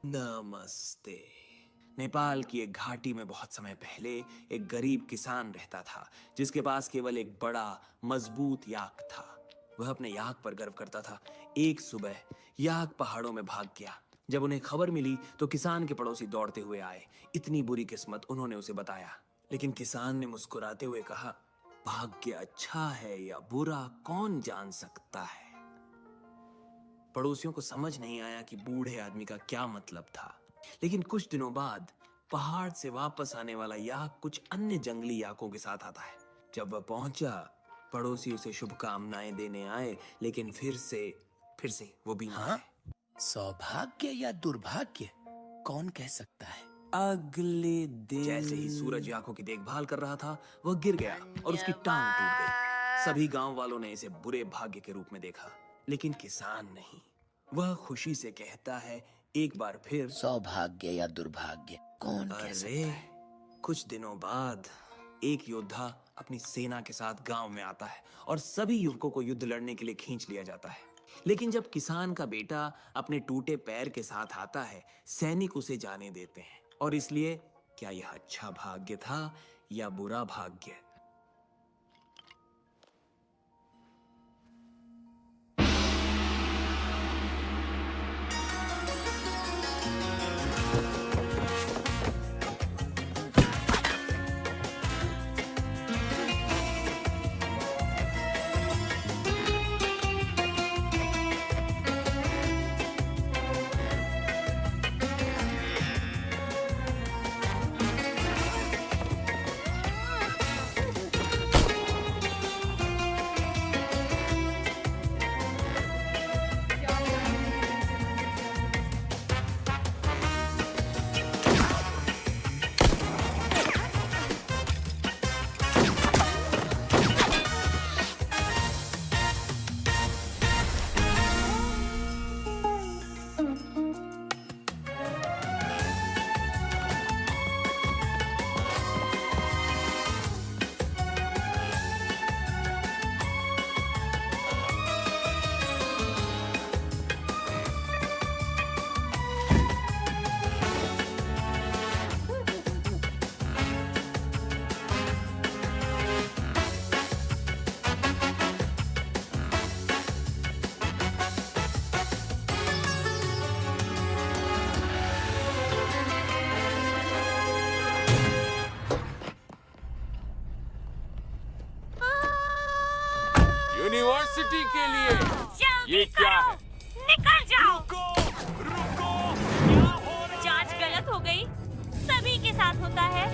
नमस्ते। नेपाल की एक घाटी में बहुत समय पहले एक गरीब किसान रहता था जिसके पास केवल एक बड़ा मजबूत याक था। वह अपने याक पर गर्व करता था। एक सुबह याक पहाड़ों में भाग गया। जब उन्हें खबर मिली तो किसान के पड़ोसी दौड़ते हुए आए। इतनी बुरी किस्मत, उन्होंने उसे बताया। लेकिन किसान ने मुस्कुराते हुए कहा, भाग्य अच्छा है या बुरा कौन जान सकता है। पड़ोसियों को समझ नहीं आया कि बूढ़े आदमी का क्या मतलब था। लेकिन कुछ दिनों बाद पहाड़ से वापस आने वाला याक कुछ अन्य जंगली याकों के साथ आता है। जब वह पहुंचा, पड़ोसी उसे शुभकामनाएं देने आए, लेकिन फिर से वो बीमार है। सौभाग्य या दुर्भाग्य कौन कह सकता है। अगले दिन जैसे ही सूरज याकों की देखभाल कर रहा था, वह गिर गया और उसकी टांग टूट गई। सभी गांव वालों ने इसे बुरे भाग्य के रूप में देखा, लेकिन किसान नहीं। वह खुशी से कहता है, एक बार फिर सौभाग्य या दुर्भाग्य कौन कह सकता है। कुछ दिनों बाद एक योद्धा अपनी सेना के साथ गांव में आता है और सभी युवकों को युद्ध लड़ने के लिए खींच लिया जाता है। लेकिन जब किसान का बेटा अपने टूटे पैर के साथ आता है, सैनिक उसे जाने देते हैं। और इसलिए क्या यह अच्छा भाग्य था या बुरा भाग्य? यूनिवर्सिटी के लिए ये क्या है? निकल जाओ। रुको, क्या हो रहा है? जांच गलत हो गई। सभी के साथ होता है।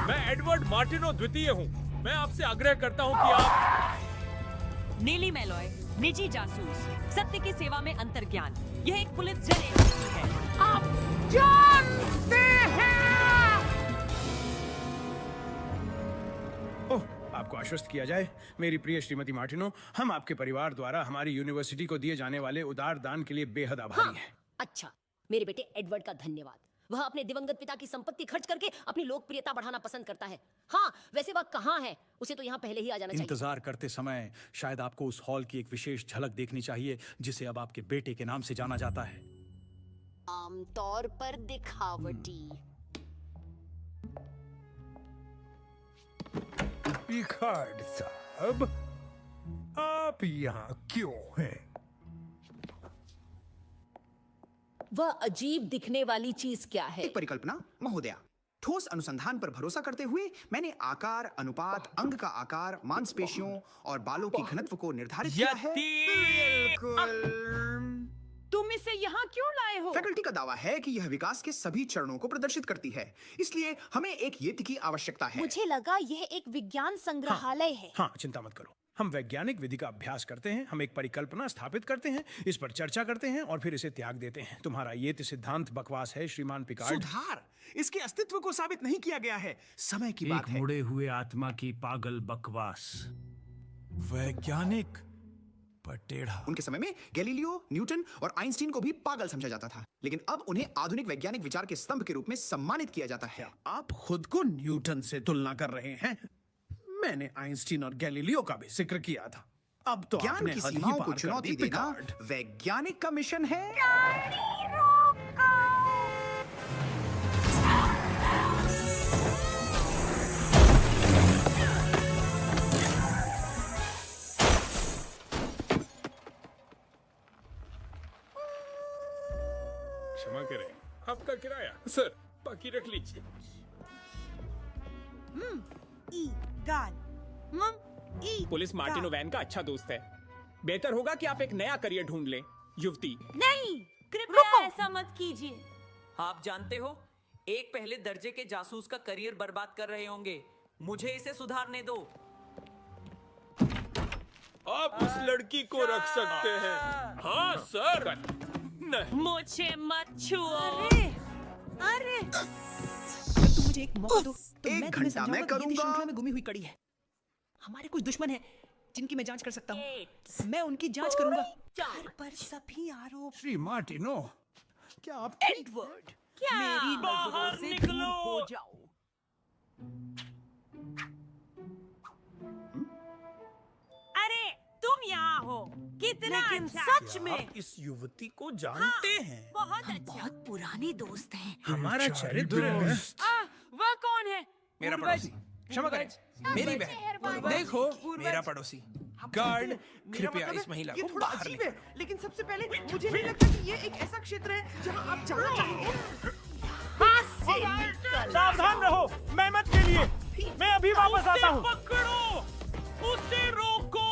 मैं एडवर्ड मार्टिनो द्वितीय हूँ। मैं आपसे आग्रह करता हूँ कि आप नीली मेलॉय, निजी जासूस, सत्य की सेवा में अंतर्ज्ञान। यह एक पुलिस जन एजेंसी है। आप जानते हैं। ओह, आपको आश्वस्त किया जाए मेरी प्रिय श्रीमती मार्टिनो, हम आपके परिवार द्वारा हमारी यूनिवर्सिटी को दिए जाने वाले उदार दान के लिए बेहद आभारी हैं। अच्छा, मेरे बेटे एडवर्ड का धन्यवाद। वह अपने दिवंगत पिता की संपत्ति खर्च करके अपनी लोकप्रियता बढ़ाना पसंद करता है। हाँ, वैसे वह कहाँ है? उसे तो यहाँ पहले ही आ जाना चाहिए। इंतजार करते समय शायद आपको उस हॉल की एक विशेष झलक देखनी चाहिए जिसे अब आपके बेटे के नाम से जाना जाता है। आमतौर पर दिखावटी। पिकार्ड साहब, आप यहाँ क्यों हैं? वह अजीब दिखने वाली चीज क्या है? एक परिकल्पना महोदया। ठोस अनुसंधान पर भरोसा करते हुए मैंने आकार, अनुपात, अंग का आकार, मांसपेशियों और बालों की घनत्व को निर्धारित किया है। तुम इसे यहाँ क्यों लाए हो? फैकल्टी का दावा है कि यह विकास के सभी चरणों को प्रदर्शित करती है, इसलिए हमें एक येत की आवश्यकता है। मुझे लगा यह एक विज्ञान संग्रहालय है। हाँ, चिंता मत करो। हम वैज्ञानिक विधि का अभ्यास करते हैं, हम एक परिकल्पना स्थापित करते हैं, इस पर चर्चा करते हैं और फिर इसे त्याग देते हैं। तुम्हारा ये सिद्धांत बकवास है श्रीमान पिकार्ड। सुधार, इसके अस्तित्व को साबित नहीं किया गया है। समय की बात है। मुड़े हुए आत्मा की पागल बकवास। वैज्ञानिक पर टेढ़ा। उनके समय में गैलीलियो, न्यूटन और आइंस्टीन को भी पागल समझा जाता था, लेकिन अब उन्हें आधुनिक वैज्ञानिक विचार के स्तंभ के रूप में सम्मानित किया जाता है। आप खुद को न्यूटन से तुलना कर रहे हैं? मैंने आइंस्टीन और गैलीलियो का भी जिक्र किया था। अब तो ज्ञान आपने की हद ही सीमाओं पार को कर चुनौती दी, देना पिकार्ड। वैज्ञानिक का मिशन है। क्षमा करें, आपका किराया। सर, बाकी रख लीजिए। पुलिस मार्टिनो वैन का अच्छा दोस्त है। बेहतर होगा कि आप एक नया करियर ढूंढ लें, युवती। नहीं, कृपया ऐसा मत कीजिए। आप जानते हो, एक पहले दर्जे के जासूस का करियर बर्बाद कर रहे होंगे। मुझे इसे सुधारने दो। आप उस लड़की को रख सकते हैं। हाँ सर। नहीं। मुझे मत छुओ। अरे अगर तुम मुझे एक मौका दो तो एक मैं तुम्हें घंटा समझाऊंगा मैं कि ये करूंगा। श्रृंखला में गुमी हुई कड़ी है। हमारे कुछ दुश्मन हैं जिनकी मैं जांच कर सकता हूँ। मैं उनकी जांच करूंगा। पर सभी आरोप श्री मार्टिनो, क्या आप एडवर्ड मेरी नजरों से दूर हो जाओ। अरे तुम यहाँ हो, कितना लेकिन अच्छा। सच में आप इस युवती को जानते हैं? बहुत अच्छा। बहुत पुराने दोस्त हैं। हमारा चरित्र है। वह कौन है? मेरा पड़ोसी। क्षमा करें, मेरी बहन। देखो, मेरा पड़ोसी। गार्ड, कृपया इस महिला ये को थोड़ा बाहर अजीब है, लेकिन सबसे पहले मुझे नहीं लगता कि ये एक ऐसा क्षेत्र है जहां आप जाना चाहेंगे। सावधान रहो, मेहमत के लिए। मैं अभी वापस आता हूँ। पकड़ो, उसे रोको।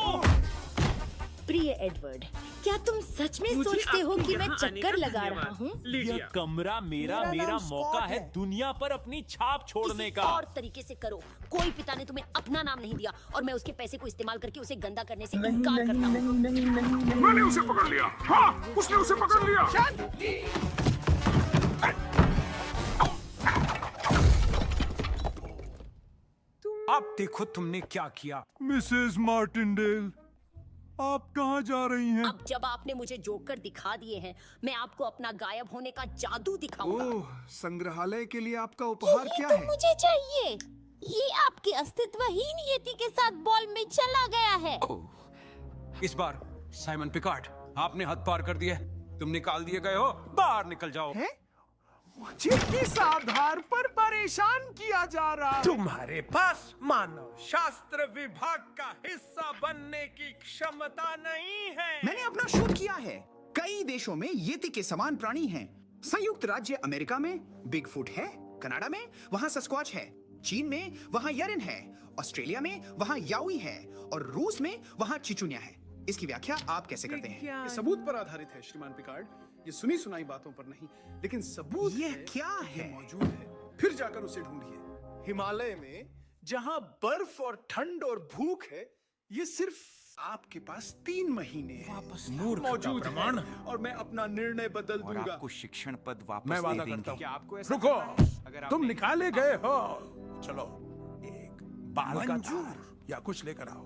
प्रिय एडवर्ड, क्या तुम सच में सोचते हो कि मैं चक्कर लगा रहा हूँ? यह कमरा मेरा मौका है दुनिया पर अपनी छाप छोड़ने किसी का। और तरीके से करो। कोई पिता ने तुम्हें अपना नाम नहीं दिया और मैं उसके पैसे को इस्तेमाल करके उसे गंदा करने से इनकार करता हूँ। मैंने उसे पकड़ लिया। हाँ, उसने उसे पकड़ लिया। आप देखो तुमने क्या किया। मिसेस मार्टिनडेल, आप कहाँ जा रही हैं? अब जब आपने मुझे जोकर दिखा दिए हैं, मैं आपको अपना गायब होने का जादू दिखाऊंगा। ओह, संग्रहालय के लिए आपका उपहार क्या है? मुझे चाहिए। ये आपके अस्तित्वहीन यति के साथ बॉल में चला गया है। इस बार साइमन पिकार्ड, आपने हद पार कर दिया। तुम निकाल दिए गए हो, बाहर निकल जाओ। मुझे किस आधार पर परेशान किया जा रहा है? तुम्हारे पास मानव शास्त्र विभाग का हिस्सा बनने की क्षमता नहीं है। मैंने अपना शोध किया है। कई देशों में येती के समान प्राणी हैं। संयुक्त राज्य अमेरिका में बिगफुट है, कनाडा में वहाँ सस्क्वाच है, चीन में वहाँ यरिन है, ऑस्ट्रेलिया में वहाँ याओई है और रूस में वहाँ चिचुनिया है। इसकी व्याख्या आप कैसे करते हैं? ये सबूत पर आधारित है श्रीमान पिकार्ड। ये सुनी सुनाई बातों पर नहीं, लेकिन सबूत ये है, क्या ये है? मौजूद है। फिर जाकर उसे ढूंढिए। हिमालय में जहां बर्फ और ठंड और भूख है, ये सिर्फ आपके पास 3 महीने हैं। मौजूद प्रमाण और मैं अपना निर्णय बदल और दूंगा। आपको शिक्षण पद वापस मैं वादा दे करता देंगे। हूँ। रुको, तुम निकाले गए हो। चलो, एक बाल का तार या कुछ लेकर आओ।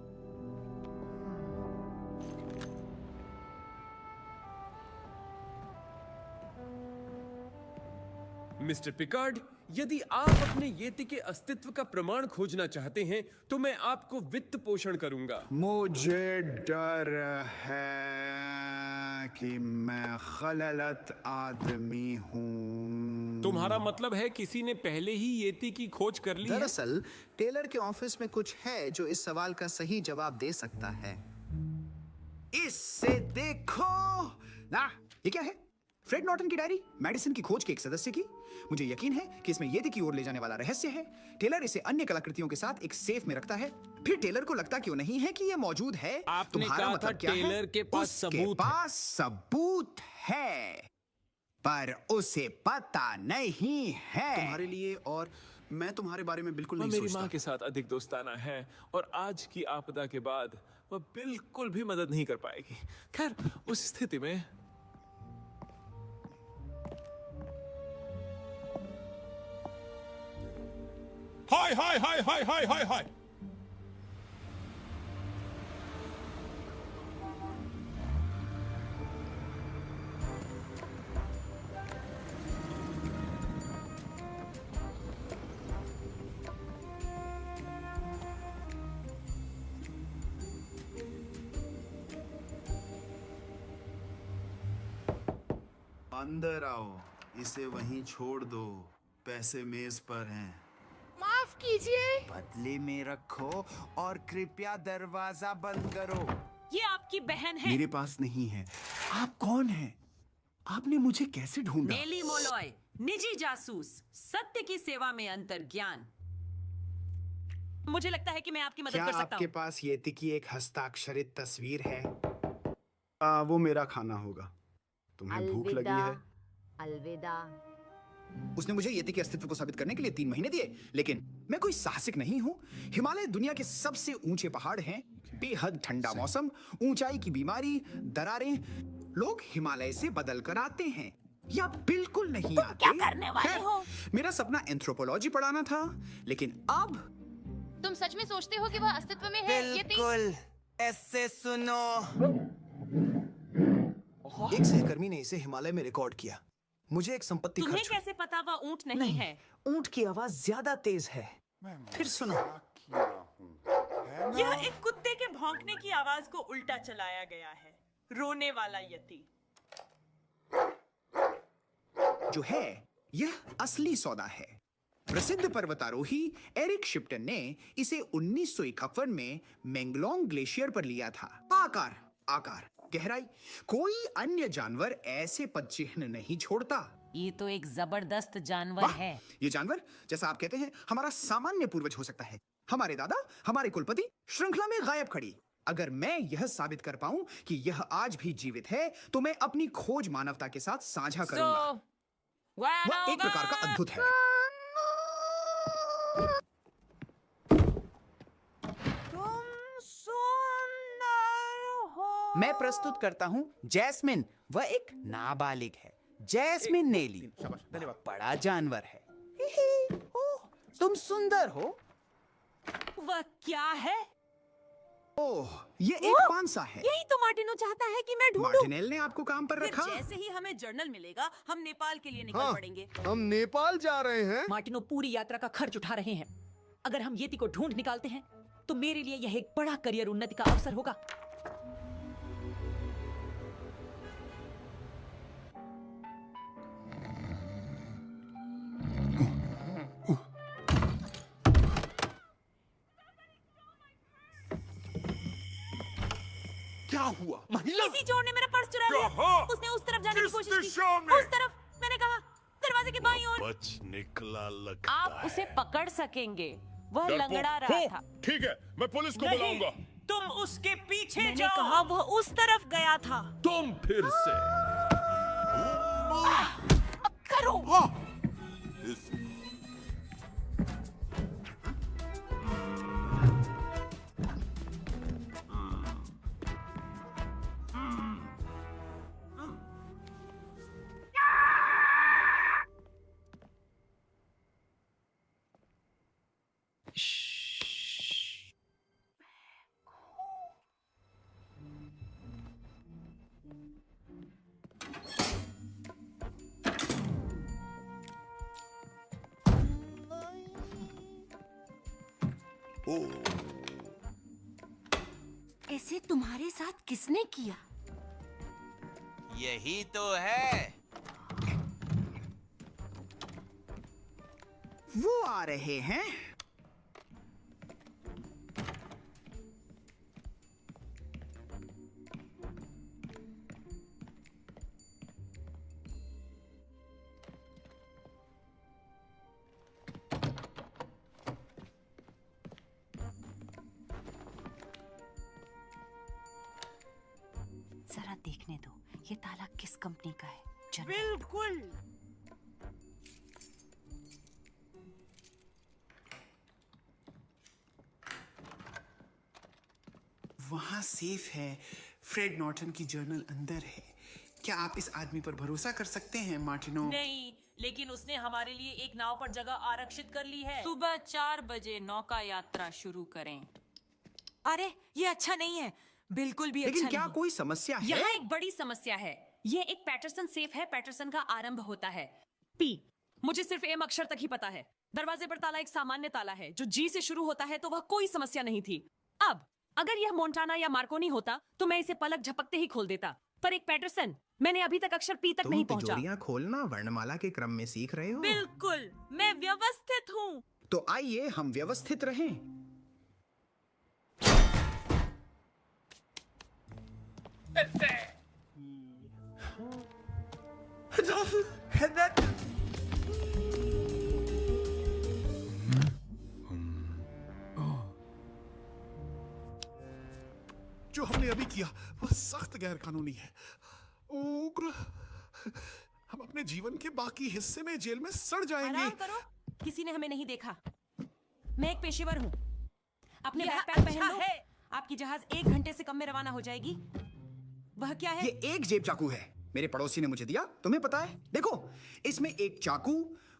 मिस्टर पिकार्ड, यदि आप अपने येती के अस्तित्व का प्रमाण खोजना चाहते हैं तो मैं आपको वित्त पोषण करूंगा। मुझे डर है कि मैं खललत आदमी हूँ। तुम्हारा मतलब है किसी ने पहले ही येती की खोज कर ली है? दरअसल टेलर के ऑफिस में कुछ है जो इस सवाल का सही जवाब दे सकता है। इससे देखो ना, ये क्या है? फ्रेड नॉर्टन की डायरी, मेडिसिन की खोज के एक सदस्य की। मुझे यकीन है कि इसमें येती की ओर ले जाने वाला रहस्य है। टेलर इसे अन्य कलाकृतियों के साथ एक सेफ में रखता है। फिर टेलर को लगता क्यों नहीं है कि ये मौजूद है? आपने तुम्हारा कहा मतलब था क्या है? टेलर के पास उसके सबूत है। पास सबूत है, पर उसे पता नहीं है। तुम्हारे लिए और मैं तुम्हारे बारे में बिल्कुल वह नहीं मेरी सोचता। माँ के साथ अधिक दोस्ताना है और आज की आपदा के बाद वह बिल्कुल भी मदद नहीं कर पाएगी। खैर, उस स्थिति में हाय हाय हाय हाय हाय हाय हाय। अंदर आओ, इसे वहीं छोड़ दो, पैसे मेज पर हैं। माफ कीजिए। बदले में रखो और कृपया दरवाजा बंद करो। ये आपकी बहन है। मेरे पास नहीं है। आप कौन हैं? आपने मुझे कैसे ढूंढा? नेली मोलॉय, निजी जासूस, सत्य की सेवा में अंतर्ज्ञान। मुझे लगता है कि मैं आपकी मदद क्या कर सकता आपके हूँ। पास येती की एक हस्ताक्षरित तस्वीर है? वो मेरा खाना होगा। तुम्हें भूख लगी है? अलविदा। उसने मुझे येती के अस्तित्व को साबित करने के लिए 3 महीने दिए, लेकिन मैं कोई साहसिक नहीं हूँ। हिमालय दुनिया के सबसे ऊंचे पहाड़ हैं, बेहद ठंडा मौसम, ऊंचाई की बीमारी, दरारें। लोग हिमालय से बदल कर आते हैं या बिल्कुल नहीं आते। क्या करने वाले खैर, हो? मेरा सपना एंथ्रोपोलॉजी पढ़ाना था, लेकिन अब तुम सच में सोचते हो कि वह अस्तित्व में है? बिल्कुल। ऐसे सुनो। एक सहकर्मी ने इसे हिमालय में रिकॉर्ड किया। मुझे एक संपत्ति तुम्हें खर्च कैसे पता वह ऊंट नहीं है? ऊंट की आवाज ज्यादा तेज है। फिर सुनो। यह एक कुत्ते के भौंकने की आवाज को उल्टा चलाया गया है। रोने वाला यति। जो है यह असली सौदा है। प्रसिद्ध पर्वतारोही एरिक शिप्टन ने इसे 1951 में मेंगलोंग ग्लेशियर पर लिया था। आकार, गहराई, कोई अन्य जानवर ऐसे पदचिह्न नहीं छोड़ता। ये तो एक जबरदस्त जानवर वाह, है। ये जानवर, जैसा आप कहते हैं, हमारा सामान्य पूर्वज हो सकता है। हमारे दादा, हमारे कुलपति, श्रृंखला में गायब खड़ी। अगर मैं यह साबित कर पाऊं कि यह आज भी जीवित है, तो मैं अपनी खोज मानवता के साथ साझा करूंगा। वह एक प्रकार का अद्भुत है। मैं प्रस्तुत करता हूँ जैस्मिन। वह एक नाबालिग है। जैस्मिन नेली। धन्यवाद। बड़ा जानवर है। ओह, तुम सुंदर हो। वह क्या है? ओह, ये एक पांसा है। यही तो मार्टिनो चाहता है कि मैं ढूंढूं। मार्टिनेल ने आपको काम पर फिर रखा। जैसे ही हमें जर्नल मिलेगा, हम नेपाल के लिए निकल पड़ेंगे। हम नेपाल जा रहे हैं। मार्टिनो पूरी यात्रा का खर्च उठा रहे हैं। अगर हम येती को ढूंढ निकालते हैं, तो मेरे लिए यह एक बड़ा करियर उन्नति का अवसर होगा। क्या हुआ? महिला? किसी चोर ने मेरा पर्स चुरा लिया। कहाँ? उसने उस तरफ जाने की किस कोशिश की। दिशा में? उस तरफ, मैंने कहा, दरवाजे के बाईं ओर। बच निकला लगता आप उसे पकड़ सकेंगे। वह डरपोक। लंगड़ा रहा हो, था। ठीक है, मैं पुलिस को बुलाऊंगा। तुम उसके पीछे मैंने जाओ। कहा वह उस तरफ गया था। तुम फिर से। करो। ऐसे तुम्हारे साथ किसने किया? यही तो है। वो आ रहे हैं। जरा देखने दो, ये ताला किस कंपनी का है? बिल्कुल। वहां सेफ है। फ्रेड नॉर्टन की जर्नल अंदर है। क्या आप इस आदमी पर भरोसा कर सकते हैं, मार्टिनो? नहीं, लेकिन उसने हमारे लिए एक नाव पर जगह आरक्षित कर ली है। सुबह 4 बजे नौका यात्रा शुरू करें। अरे, ये अच्छा नहीं है। बिल्कुल भी लेकिन अच्छा क्या नहीं। कोई समस्या है? यहाँ एक बड़ी समस्या है। ये एक पैटरसन सेफ है। पैटरसन का आरंभ होता है पी। मुझे सिर्फ एम अक्षर तक ही पता है। दरवाजे पर ताला एक सामान्य ताला है जो जी से शुरू होता है, तो वह कोई समस्या नहीं थी। अब अगर यह मोंटाना या मार्कोनी होता तो मैं इसे पलक झपकते ही खोल देता, पर एक पैटरसन मैंने अभी तक अक्षर पी तक नहीं पहुंचा। तिजोरियां खोलना वर्णमाला के क्रम में सीख रहे हो? बिल्कुल, मैं व्यवस्थित हूँ। तो आइए हम व्यवस्थित रहें। जो हमने अभी किया वह सख्त गैर कानूनी है। उग्र, हम अपने जीवन के बाकी हिस्से में जेल में सड़ जाएंगे। आराम करो, किसी ने हमें नहीं देखा। मैं एक पेशेवर हूँ। अपने बैकपैक पहन लो। आपकी जहाज 1 घंटे से कम में रवाना हो जाएगी। वह क्या है? ये एक जेब चाकू है, मेरे पड़ोसी ने मुझे दिया। तुम्हें पता है? देखो, इसमें एक चाकू,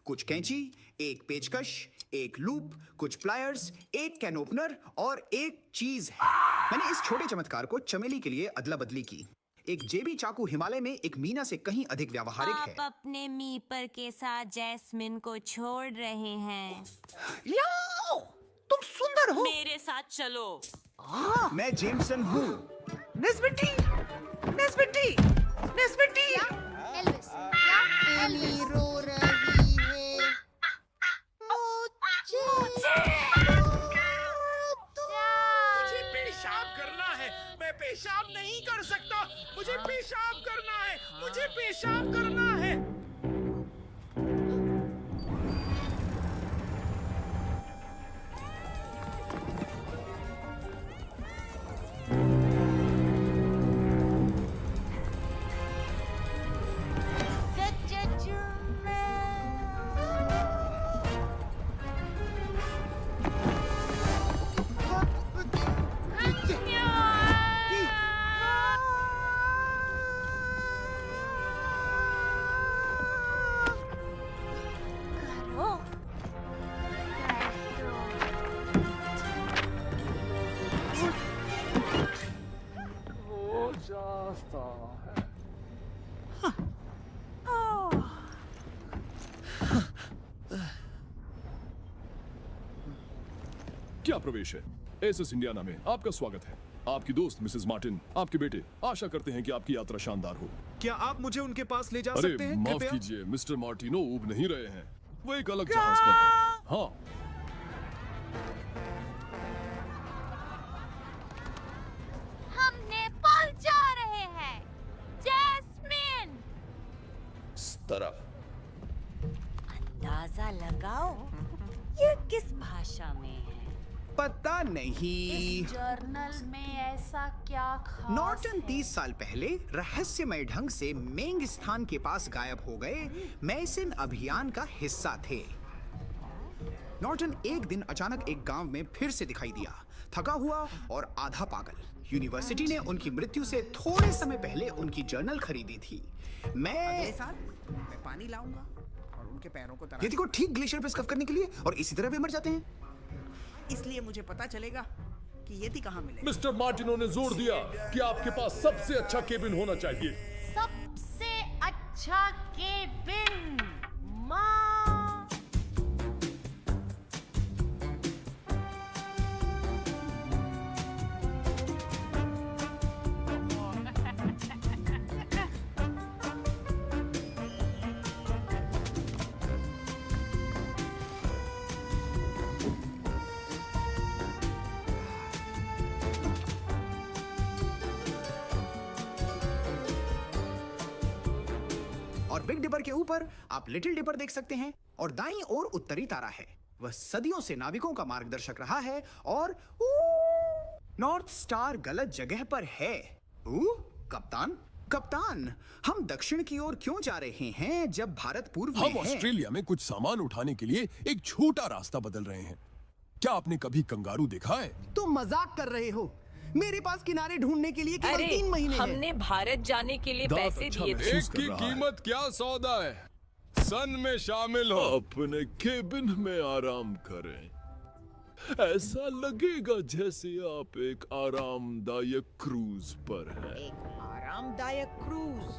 कुछ कैंची, एक पेचकश, एक लूप, कुछ प्लायर्स, एक कैन ओपनर और एक चीज है। मैंने इस छोटे चमत्कार को चमेली के लिए अदला बदली की। एक जेबी चाकू हिमालय में एक मीना से कहीं अधिक व्यावहारिक है। आप अपने मीपर के साथ जैस्मिन को छोड़ रहे हैं। याओ, तुम सुंदर हो। मेरे साथ चलो। मैं जेमसन हूँ। नेस्बिटी, नेस्बिटी, नेस्बिटी। एल्विस, क्या एली रो रही है? मुझे पेशाब करना है। मैं पेशाब नहीं कर सकता। मुझे पेशाब करना है। मुझे पेशाब करना है। क्या प्रवेश है? एसएस इंडियाना में आपका स्वागत है। आपकी दोस्त मिसेस मार्टिन, आपके बेटे। आशा करते हैं कि आपकी यात्रा शानदार हो। क्या आप मुझे उनके पास ले जा अरे सकते हैं? माफ कृपया? कीजिए, मिस्टर मार्टिनो उब नहीं रहे हैं। वो एक अलग जहाज पर है। हाँ, हम नेपाल जा रहे हैं। जैस्मिन, इस तरफ। अंदाजा लगाओ ये किस भाषा में है? पता नहीं। इस जर्नल में ऐसा क्या खास नॉर्टन है? 30 साल पहले रहस्यमय ढंग से मेंग स्थान के पास गायब हो गए मैसन अभियान का हिस्सा थे। नॉर्टन एक दिन अचानक एक गांव में फिर से दिखाई दिया, थका हुआ और आधा पागल। यूनिवर्सिटी ने उनकी मृत्यु से थोड़े समय पहले उनकी जर्नल खरीदी थी। अगले साल मैं पानी लाऊंगा और उनके पैरों को यदि को ठीक ग्लेशियर पे स्कफ करने के लिए और इसी तरह वे मर जाते हैं। इसलिए मुझे पता चलेगा कि यति कहाँ मिले। मिस्टर मार्टिनो ने जोर दिया कि आपके पास सबसे अच्छा केबिन होना चाहिए। सबसे अच्छा केबिन। माँ, और बिग डिपर के ऊपर आप लिटिल डिपर देख सकते हैं और दाईं ओर उत्तरी तारा है। वह सदियों से नाविकों का मार्गदर्शक रहा है और नॉर्थ स्टार गलत जगह पर है। कप्तान, कप्तान, हम दक्षिण की ओर क्यों जा रहे हैं जब भारत पूर्व में हम है? ऑस्ट्रेलिया में कुछ सामान उठाने के लिए एक छोटा रास्ता बदल रहे हैं। क्या आपने कभी कंगारू देखा है? तुम मजाक कर रहे हो। मेरे पास किनारे ढूंढने के लिए केवल 3 महीने हैं। हमने भारत जाने के लिए पैसे दिए थे। एक की कीमत क्या सौदा है? सन में शामिल हो। अपने केबिन में आराम करें। ऐसा लगेगा जैसे आप एक आरामदायक क्रूज पर हैं। एक आरामदायक क्रूज।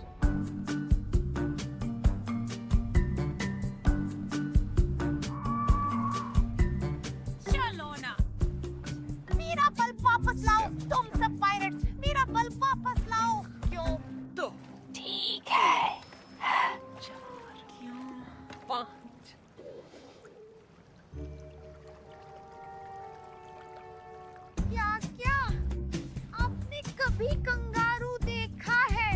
चलो ना। मेरा बल्ब वापस लाओ। तुम सब पायरेट्स, मेरा बल्ब वापस लाओ। क्यों? तो ठीक कभी कंगारू देखा है?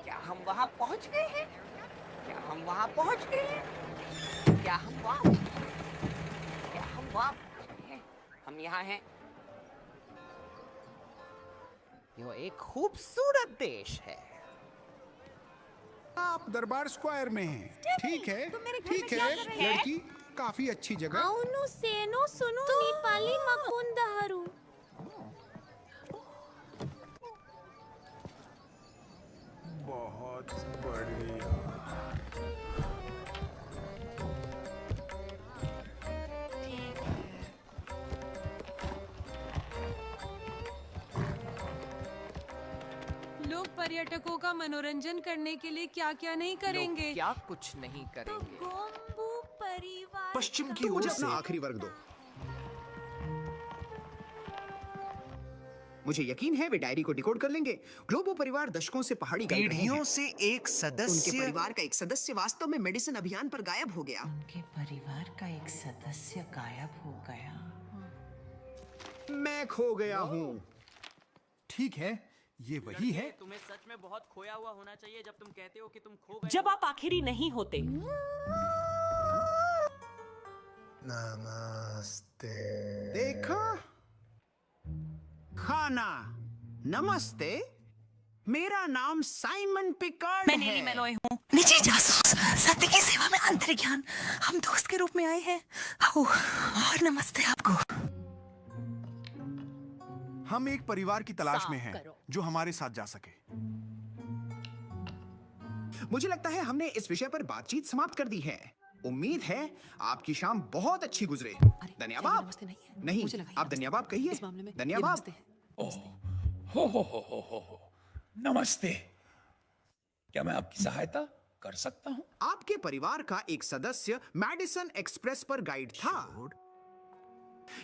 क्या हम वहाँ पहुँच गए हैं? क्या हम वहाँ पहुँच गए हैं? क्या हम वहाँ पहुँच गए हैं? हम यहाँ हैं। यह एक खूबसूरत देश है। आप दरबार स्क्वायर में हैं। ठीक है, ठीक है, लड़की काफी अच्छी जगह। అవును సేను సును नेपाली मकुंदहरू। बहुत बढ़िया। लोग पर्यटकों का मनोरंजन करने के लिए क्या क्या नहीं करेंगे? लोग क्या कुछ नहीं करेंगे? गोम्बू परिवार पश्चिम की ओर से आखिरी वर्ग दो। मुझे यकीन है वे डायरी को डिकोड कर लेंगे। ग्लोबो परिवार दशकों से पहाड़ी गाइड रहे हैं। पीढ़ियों से एक सदस्य उनके परिवार का एक सदस्य वास्तव में मेडिसिन अभियान पर गायब हो गया। उनके परिवार का एक सदस्य गायब हो गया। मैं खो गया हूँ। ठीक है, ये वही है। तुम्हें सच में बहुत खोया हुआ होना चाहिए जब तुम कहते हो कि तुम खो गए। जब आप आखिरी नहीं होते। नमस्ते। देखा? खाना। नमस्ते, मेरा नाम साइमन पिकार्ड मैं नीली मेलोय हूँ, निजी जासूस, सत्य की सेवा में अंतर्ज्ञान। हम दोस्त के रूप में आए हैं। और नमस्ते आपको। हम एक परिवार की तलाश में हैं जो हमारे साथ जा सके। मुझे लगता है हमने इस विषय पर बातचीत समाप्त कर दी है। उम्मीद है आपकी शाम बहुत अच्छी गुजरे। धन्यवाद। नहीं, आप धन्यवाद कहिए। धन्यवाद। हो। नमस्ते। क्या मैं आपकी सहायता कर सकता हूँ? आपके परिवार का एक सदस्य मैडिसन एक्सप्रेस पर गाइड था।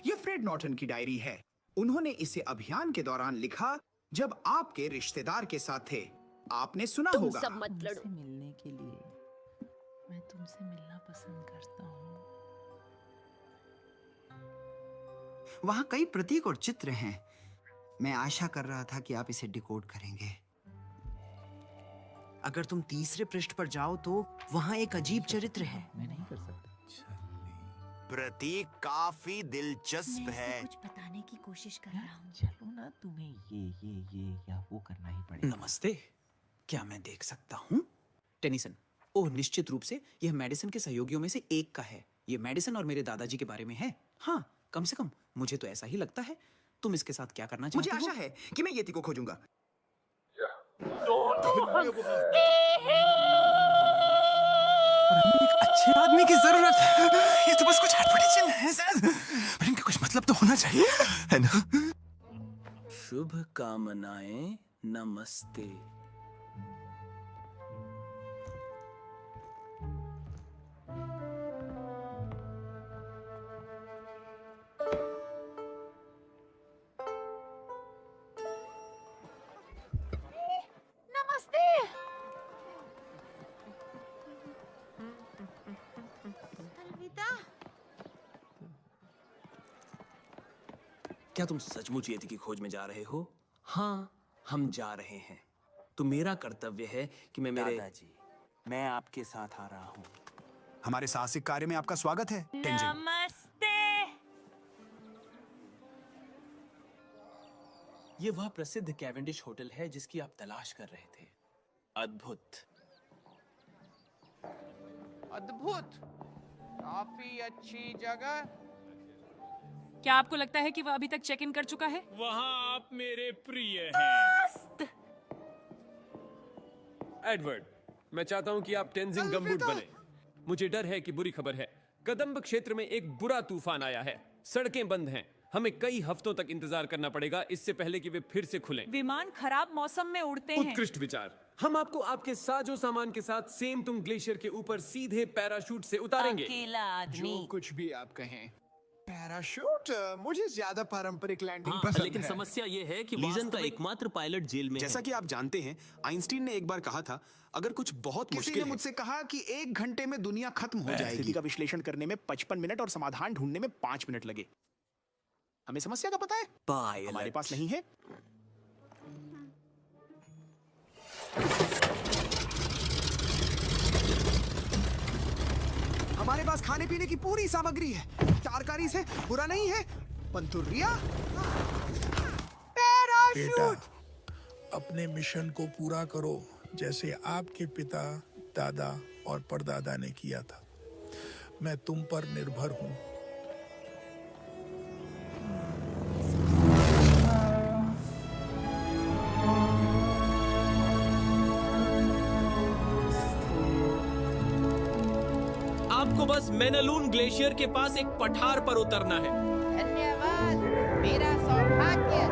यह फ्रेड नॉर्टन की डायरी है। उन्होंने इसे अभियान के दौरान लिखा जब आपके रिश्तेदार के साथ थे। आपने सुना होगा। सब मत लड़ो। मिलने के लिए मैं तुमसे मिलना पसंद करता हूँ। वहां कई प्रतीक और चित्र हैं। मैं आशा कर रहा था कि आप इसे डिकोड करेंगे। अगर तुम तीसरे पृष्ठ पर जाओ तो वहाँ एक अजीब चरित्र है। मैं नहीं कर सकता। प्रतीक काफी दिलचस्प है। कुछ बताने की कोशिश कर रहा हूँ। चलो ना, तुम्हें ये या वो करना ही पड़ेगा। नमस्ते, क्या मैं देख सकता हूँ? टेनिसन। ओह, निश्चित रूप से यह मेडिसन के सहयोगियों में से एक का है। यह मेडिसन और मेरे दादाजी के बारे में है। हाँ, कम से कम मुझे तो ऐसा ही लगता है। तुम इसके साथ क्या करना चाहते हो? मुझे आशा है कि मैं येती को खोजूंगा। एक अच्छे आदमी की जरूरत है। ये तो बस कुछ हटपटी चिन्ह है शायद, पर इनका कुछ मतलब तो होना चाहिए, है ना? शुभ कामनाएं। नमस्ते। नमस्ते। अलविदा। क्या तुम सचमुच येती की खोज में जा रहे हो? हाँ, हम जा रहे हैं। तो मेरा कर्तव्य है कि मैं मेरे दादाजी, मैं आपके साथ आ रहा हूँ। हमारे साहसिक कार्य में आपका स्वागत है, टेंजिन। नमस्ते। ये वह प्रसिद्ध कैवेंडिश होटल है जिसकी आप तलाश कर रहे थे। अद्भुत। अद्भुत। काफी अच्छी जगह। क्या आपको लगता है कि वह अभी तक चेक इन कर चुका है? वहाँ आप मेरे प्रिय हैं। एडवर्ड, मैं चाहता हूँ कि आप टेंजिंग गमबूट बने। मुझे डर है कि बुरी खबर है। कदम्ब क्षेत्र में एक बुरा तूफान आया है। सड़कें बंद हैं। हमें कई हफ्तों तक इंतजार करना पड़ेगा इससे पहले कि वे फिर से खुलें। विमान खराब मौसम में उड़ते हैं। उत्कृष्ट विचार। हम आपको आपके साजो सामान के साथ सेमतुंग ग्लेशियर के ऊपर सीधे पैराशूट से उतारेंगे। अकेला आदमी। जो कुछ भी आप कहें। पैराशूट मुझे ज्यादा पारंपरिक लैंडिंग पसंद लेकिन है। समस्या ये है कि लीजन का एकमात्र पायलट जेल में जैसा कि आप जानते हैं, आइंस्टीन ने एक बार कहा था, अगर कुछ बहुत किसी मुश्किल ने मुझसे कहा कि 1 घंटे में दुनिया खत्म हो जाएगी। स्थिति का विश्लेषण करने में 55 मिनट और समाधान ढूंढने में 5 मिनट लगे। हमें समस्या का पता है, हमारे पास नहीं है। हमारे पास खाने पीने की पूरी सामग्री है। तरकारी से बुरा नहीं है। पंतुरिया, बेटा, अपने मिशन को पूरा करो जैसे आपके पिता, दादा और परदादा ने किया था। मैं तुम पर निर्भर हूं। आपको बस मेनालून ग्लेशियर के पास एक पठार पर उतरना है। धन्यवाद, मेरा सौभाग्य।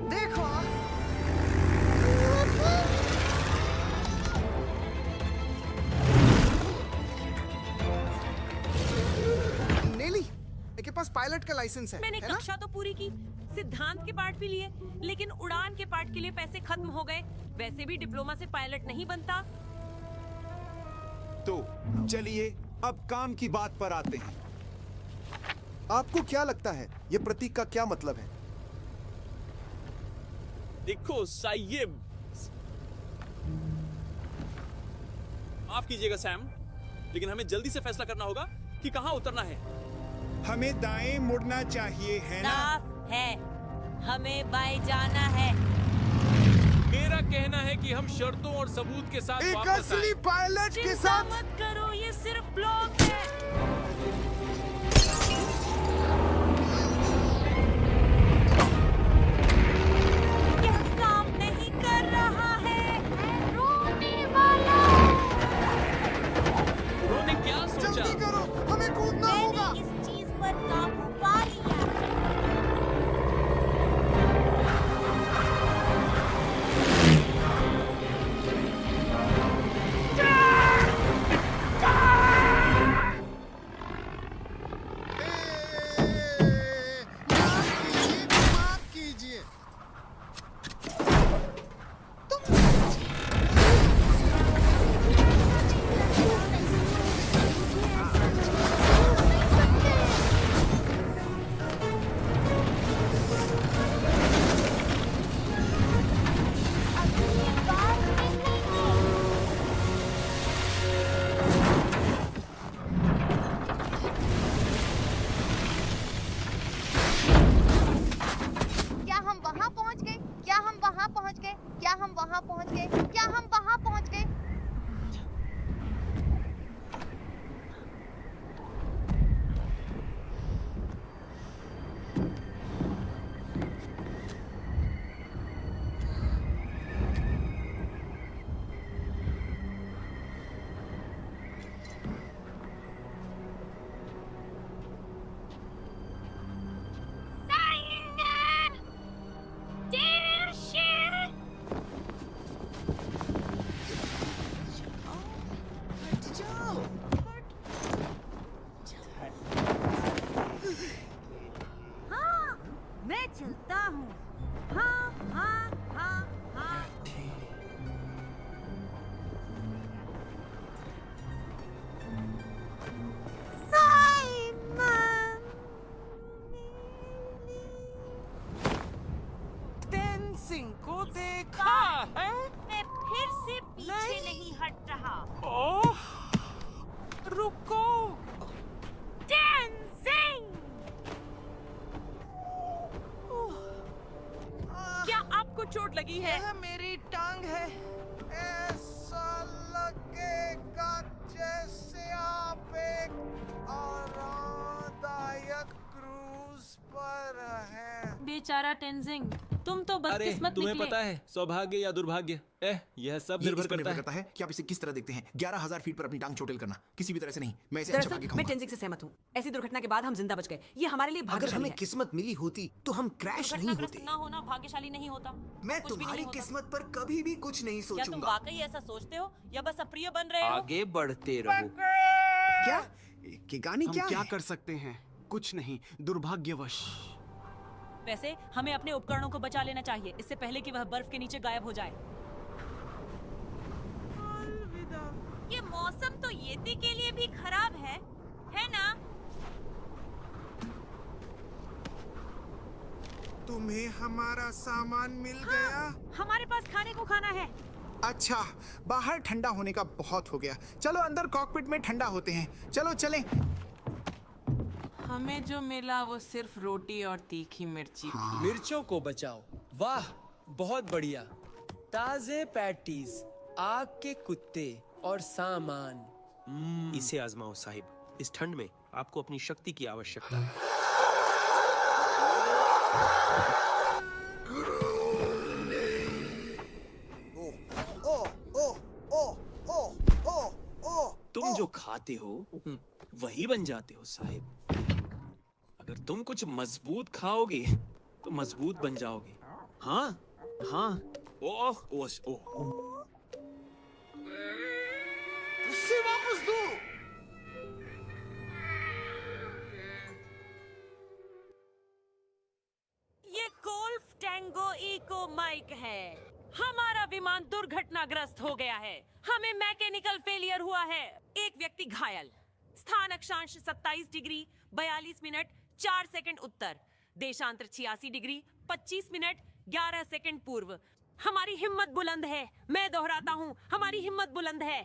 देखो, नेली, मेरे पास पायलट का लाइसेंस है। मैंने है ना? कक्षा तो पूरी की, सिद्धांत के पार्ट भी लिए, लेकिन उड़ान के पार्ट के लिए पैसे खत्म हो गए। वैसे भी डिप्लोमा से पायलट नहीं बनता। तो चलिए अब काम की बात पर आते हैं। आपको क्या लगता है ये प्रतीक का क्या मतलब है? देखो साहिब, माफ कीजिएगा सैम, लेकिन हमें जल्दी से फैसला करना होगा कि कहां उतरना है। हमें दाएं मुड़ना चाहिए, है ना? साफ है, हमें बाएं जाना है। मेरा कहना है कि हम शर्तों और सबूत के साथ एक वापस असली आएं। पायलट के चिंता साथ। मत करो, ये सिर्फ ब्लॉक है। यह काम नहीं कर रहा है। रोने वाला। उन्होंने क्या सोचा? जल्दी करो, हमें कूदना होगा। इस चीज पर काबू पा लिया। बेचारा टेंजिंग, तुम तो अरे बदकिस्मत तुम्हें निकले। पता है सौभाग्य या दुर्भाग्य, यह सब ये निर्भर इस पर करता है। करता है कि आप इसे किस तरह देखते हैं। 11,000 फीट पर अपनी टांग चोटिल करना किसी भी तरह से नहीं। मैं इसे अच्छा दरअसल पाके मैं खाऊंगा। टेंजिंग से सहमत हूँ। ऐसी दुर्घटना के बाद हम जिंदा बच गए। ये हमारे लिए अगर भाग्यशाली हमें है। किस्मत मिली होती तो हम क्रैश नहीं दुर्घटनाग्रस्त होते। ना होना भाग्यशाली नहीं होता। मैं कुछ भी नहीं तुम्हारी होता। किस्मत पर कभी भी कुछ नहीं क्या तुम सोचूंगा। वाकई ऐसा सोचते हो या बस अप्रिय बन रहे हो? आगे बढ़ते रहो। क्या किगानी हम क्या क्या है? कर सकते हैं? कुछ नहीं, दुर्भाग्यवश। वैसे हमें अपने उपकरणों को बचा लेना चाहिए इससे पहले कि वह बर्फ के नीचे गायब हो जाए। ये मौसम तो येती के लिए भी खराब है ना? तुम्हें हमारा सामान मिल गया? हमारे पास खाने को खाना है। अच्छा, बाहर ठंडा होने का बहुत हो गया। चलो अंदर कॉकपिट में ठंडा होते हैं। चलो चलें। हमें जो मिला वो सिर्फ रोटी और तीखी मिर्ची थी। मिर्चों को बचाओ। वाह, बहुत बढ़िया। ताजे पैटीज, आग के कुत्ते और सामान। इसे आजमाओ साहिब। इस ठंड में आपको अपनी शक्ति की आवश्यकता है। तुम जो खाते हो वही बन जाते हो साहिब। अगर तुम कुछ मजबूत खाओगे तो मजबूत बन जाओगे। हाँ हाँ। ओह ओह ओह। उससे वापस दो। ये गोल्फ टैंगो इको माइक है। हमारा विमान दुर्घटनाग्रस्त हो गया है। हमें मैकेनिकल फेलियर हुआ है। एक व्यक्ति घायल। स्थान अक्षांश 27 डिग्री 42 मिनट 4 सेकंड उत्तर। देशांतर 86 डिग्री 25 मिनट 11 सेकंड पूर्व। हमारी हिम्मत बुलंद है। मैं दोहराता हूँ, हमारी हिम्मत बुलंद है।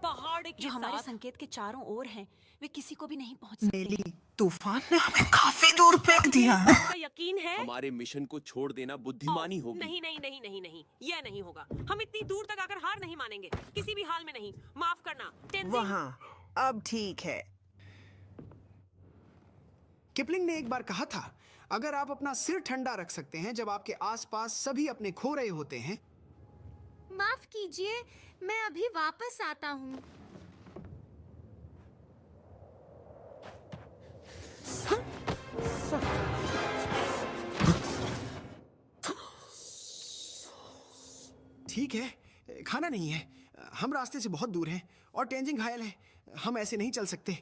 पहाड़ के जो हमारे साथ संकेत के चारों ओर हैं, वे किसी को भी नहीं पहुंच सकते। नेली, तूफान ने हमें काफी दूर फेंक दिया। आपका यकीन है? हमारे मिशन को छोड़ देना बुद्धिमानी होगी। नहीं नहीं नहीं नहीं नहीं, यह नहीं होगा। हम इतनी दूर तक आकर हार नहीं मानेंगे, किसी भी हाल में नहीं। माफ करना टेंजिंग। वहाँ अब ठीक है। किपलिंग ने एक बार कहा था, अगर आप अपना सिर ठंडा रख सकते हैं जब आपके आसपास सभी अपने खो रहे होते हैं। माफ कीजिए, मैं अभी वापस आता हूँ। ठीक है, खाना नहीं है। हम रास्ते से बहुत दूर हैं और टेंजिंग घायल है। हम ऐसे नहीं चल सकते।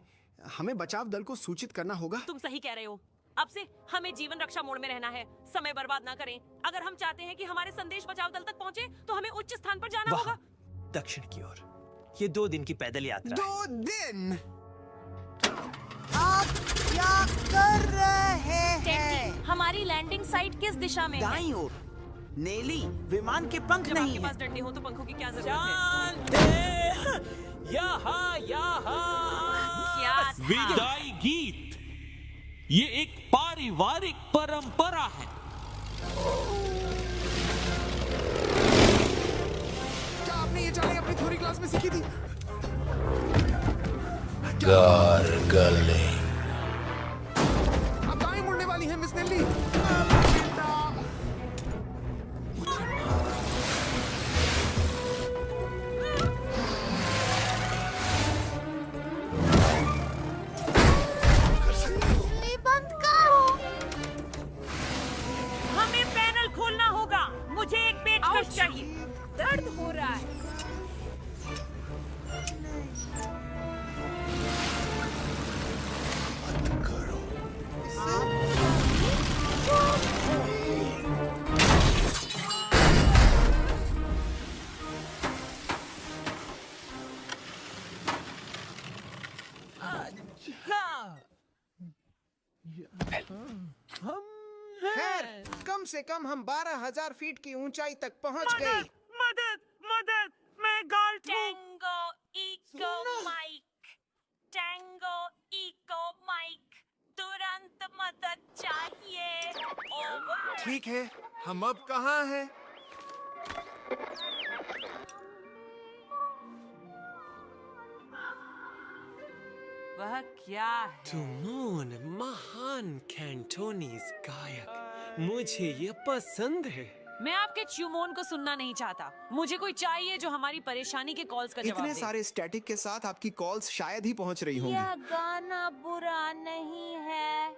हमें बचाव दल को सूचित करना होगा। तुम सही कह रहे हो। अब से हमें जीवन रक्षा मोड में रहना है। समय बर्बाद ना करें। अगर हम चाहते हैं कि हमारे संदेश बचाव दल तक पहुंचे, तो हमें उच्च स्थान पर जाना होगा। दक्षिण की ओर। ये 2 दिन की पैदल यात्रा है। 2 दिन? आप क्या कर रहे हैं? हमारी लैंडिंग साइट किस दिशा में है? दाईं ओर। नेली, विमान के पंख जब नहीं आपके हैं। पास डंडे हो तो पंखों की क्या जरूरत है? यहाँ क्या था? विदाई गीत। ये एक पारिवारिक परंपरा है। क्या आपने ये चालें अपनी थ्योरी क्लास में सीखी थी? गार्गलिंग। अब दाएं मुड़ने वाली है मिस नेली। बंद करो। हमें पैनल खोलना होगा। मुझे एक पेचकश चाहिए। दर्द हो रहा है। खैर, कम से कम हम 12,000 फीट की ऊंचाई तक पहुंच गए। मदद मदद, मैं गाल्ट tango echo mike. Tango echo mike, तुरंत मदद चाहिए। ओवर। ठीक है, हम अब कहाँ हैं? वह क्या है? तुमोन महान कैंटोनीज गायक, मुझे ये पसंद है। मैं आपके च्यूमोन को सुनना नहीं चाहता। मुझे कोई चाहिए जो हमारी परेशानी के कॉल्स का जवाब इतने दे। सारे स्टैटिक के साथ आपकी कॉल्स शायद ही पहुंच रही होंगी। यह गाना बुरा नहीं है।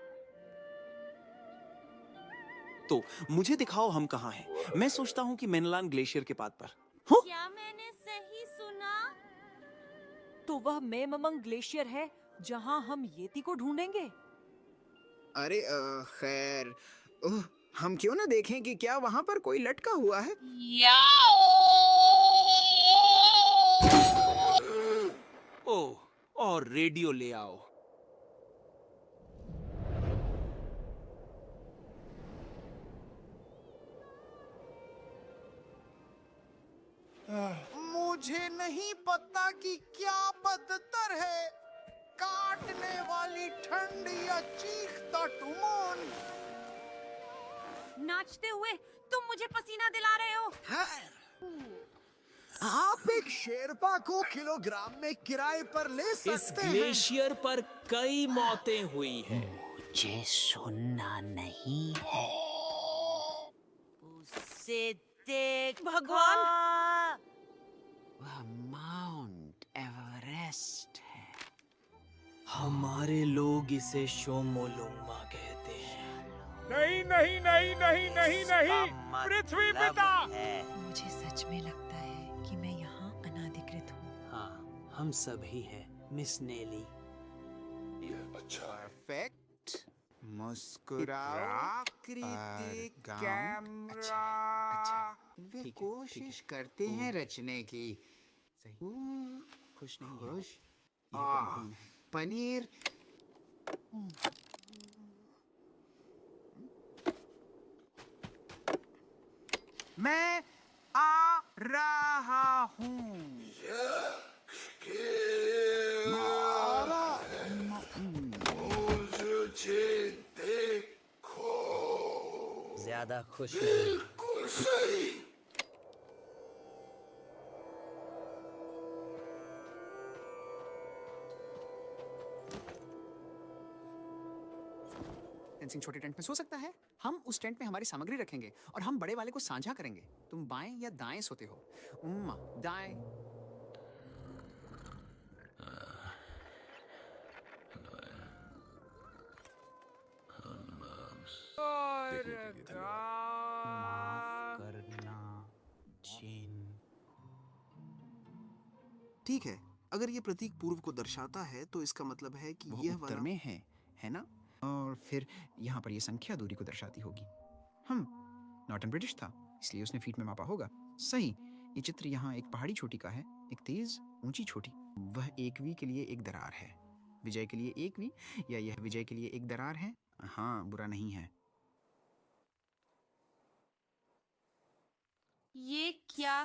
तो मुझे दिखाओ हम कहाँ हैं। मैं सोचता हूँ कि मेनलान ग्लेशियर के पाद पर। क्या मैंने सही सुना? तो वह मेममंग ग्लेशियर है जहां हम येती को ढूंढेंगे। अरे खैर, हम क्यों ना देखें कि क्या वहां पर कोई लटका हुआ है। ओह, और रेडियो ले आओ। मुझे नहीं पता कि क्या बदतर है, काटने वाली ठंड या चीखता टुमोन। नाचते हुए तुम मुझे पसीना दिला रहे हो। आप एक शेरपा को किलोग्राम में किराए पर ले सकते इस हैं। ग्लेशियर पर कई मौतें हुई हैं। मुझे सुनना नहीं है। उसे देख भगवान। वह माउंट एवरेस्ट है। हमारे लोग इसे शोमोलुंगमा कहते हैं। नहीं नहीं नहीं नहीं नहीं नहीं, पृथ्वी पिता। मुझे सच में लगता है कि मैं यहाँ अनाधिकृत हूँ। हाँ, हम सभी हैं, मिस नेली। परफेक्ट। मुस्कुराओ। प्राकृतिक कैमरा। वे कोशिश करते हैं रचने की। खुश नहीं खुश। पनीर। मैं आ रहा हूँ। मुझे देखो। ज्यादा खुश नहीं। बिल्कुल सही। तेंजिंग छोटे टेंट में सो सकता है। हम उस टेंट में हमारी सामग्री रखेंगे और हम बड़े वाले को साझा करेंगे। तुम बाएं या दाएं सोते हो? दाएं। ठीक है, अगर ये प्रतीक पूर्व को दर्शाता है तो इसका मतलब है कि यह उत्तर में है ना? और फिर यहाँ पर ये संख्या दूरी को दर्शाती होगी। नॉर्टन ब्रिटिश था, इसलिए उसने फीट में मापा होगा। सही। ये चित्र यहाँ एक पहाड़ी चोटी का है, एक तेज ऊंची चोटी। वह एक वी के लिए एक दरार है। विजय के लिए एक वी, या यह विजय के लिए एक दरार है? हाँ, बुरा नहीं है। ये क्या?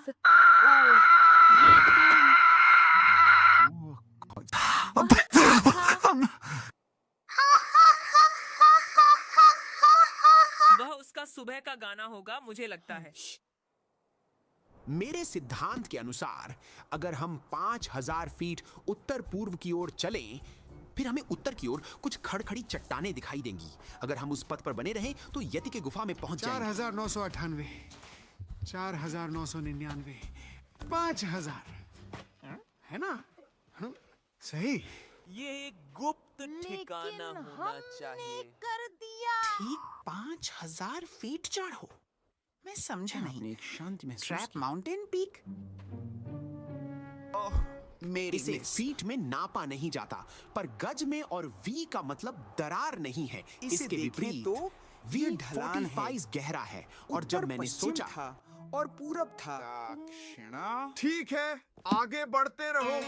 वह उसका सुबह का गाना होगा, मुझे लगता है। मेरे सिद्धांत के अनुसार अगर हम 5000 फीट उत्तर पूर्व की ओर चलें, फिर हमें उत्तर की ओर कुछ खड़खड़ी चट्टानें दिखाई देंगी। अगर हम उस पथ पर बने रहें तो यति के गुफा में पहुंच जाएंगे। 4998, 4999, 5000, है ना? सही। ये एक गुप्त ठिकाना होना चाहिए। कर दिया। ठीक 5000 फीट चढ़ो। मैं समझा नहीं। एक शांति में ट्रैप माउंटेन पीक। मेरे इसे फीट में नापा नहीं जाता, पर गज में, और वी का मतलब दरार नहीं है। इसके विपरीत तो वी ढलान 45 गहरा है। और जब मैंने सोचा था और पूरब था। ठीक है, आगे बढ़ते रहो।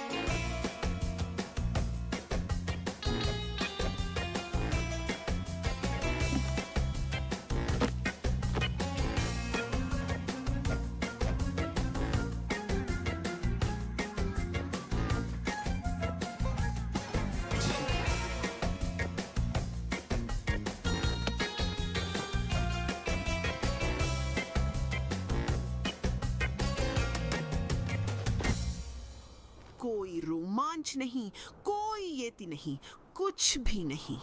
कोई रोमांच नहीं, कोई येती नहीं, कुछ भी नहीं।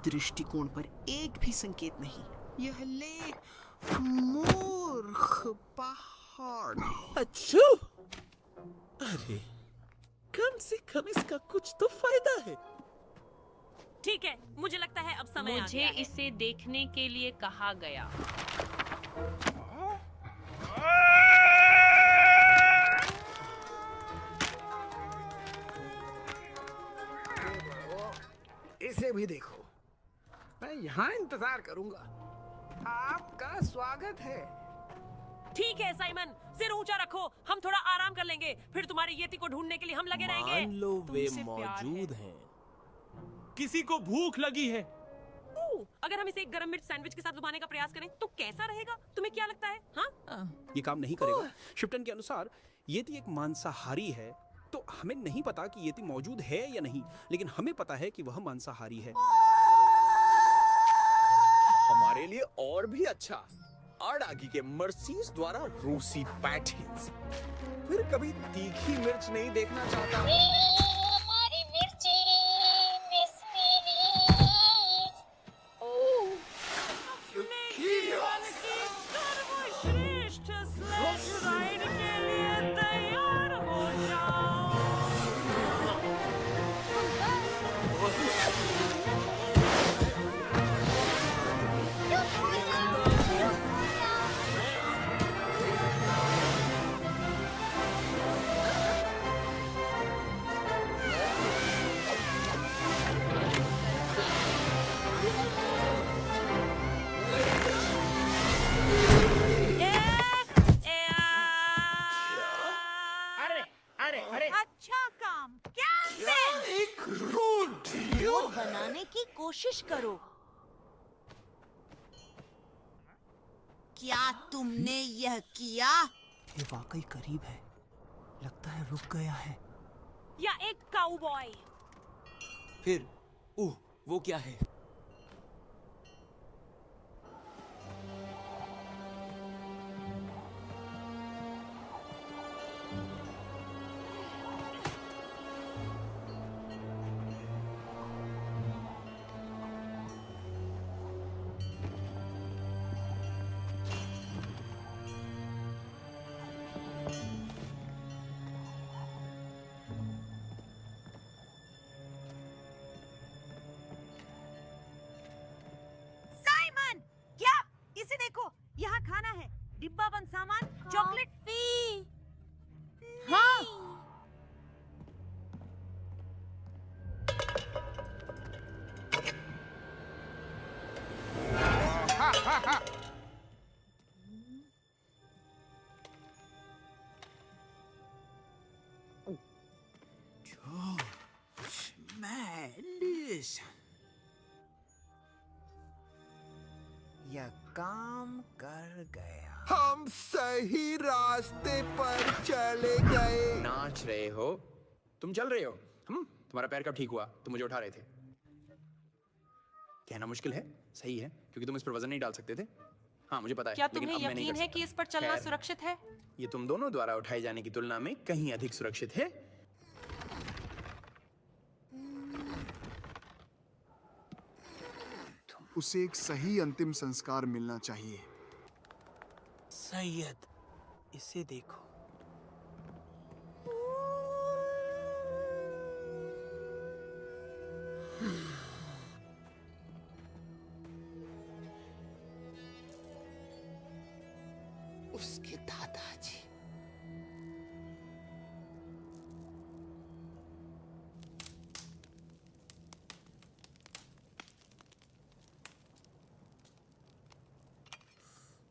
दृष्टिकोण पर एक भी संकेत नहीं। यह लेक मूर्ख पहाड़। अच्छा, अरे कम से कम इसका कुछ तो फायदा है। ठीक है, मुझे लगता है अब समय आ मुझे गया है। इसे देखने के लिए कहा गया। इसे भी देखो। मैं यहाँ इंतजार करूंगा। आपका स्वागत है। ठीक है साइमन, सिर ऊंचा रखो, हम थोड़ा आराम कर लेंगे, फिर तुम्हारे येती को ढूंढने के लिए हम लगे रहेंगे। मान लो वे मौजूद हैं। किसी को भूख लगी है। अगर हम इसे एक गरम मिर्च सैंडविच के साथ लुभाने का प्रयास करें तो कैसा रहेगा? तुम्हें क्या लगता है? हाँ? ये काम नहीं करेगा। शिप्टन के अनुसार येती एक मांसाहारी है, तो हमें नहीं पता कि येती मौजूद है या नहीं, लेकिन हमें पता है कि वह मांसाहारी है। हमारे लिए और भी अच्छा, आड़ागी के मर्सीज द्वारा रूसी पैटीज। फिर कभी तीखी मिर्च नहीं देखना चाहता। हमारी मिर्ची, मिस मेरी। जीवन की सर्वश्रेष्ठ स्लेज राइड के लिए तैयार हो जाओ। अच्छा काम। क्या एक रोड बनाने की कोशिश करो। क्या तुमने यह किया? ये वाकई करीब है। लगता है रुक गया है। या एक काउबॉय। फिर वो क्या है? साइमन, क्या? इसे देखो, यहाँ खाना है, डिब्बा बंद सामान, चॉकलेट। हाँ। यह काम कर गया। हम सही रास्ते पर चले गए। नाच रहे हो? तुम चल रहे हो? तुम्हारा पैर कब ठीक हुआ? तुम मुझे उठा रहे थे। कहना मुश्किल है, सही है, क्योंकि तुम इस पर वजन नहीं डाल सकते थे। हाँ, मुझे पता है। क्या लेकिन तुम्हें अब मैं नहीं यकीन कर है सकता। कि इस पर चलना खैर, सुरक्षित है? ये तुम दोनों द्वारा उठाए जाने की तुलना में कहीं अधिक सुरक्षित है। उसे एक सही अंतिम संस्कार मिलना चाहिए। सैयद, इसे देखो। उसके दादाजी।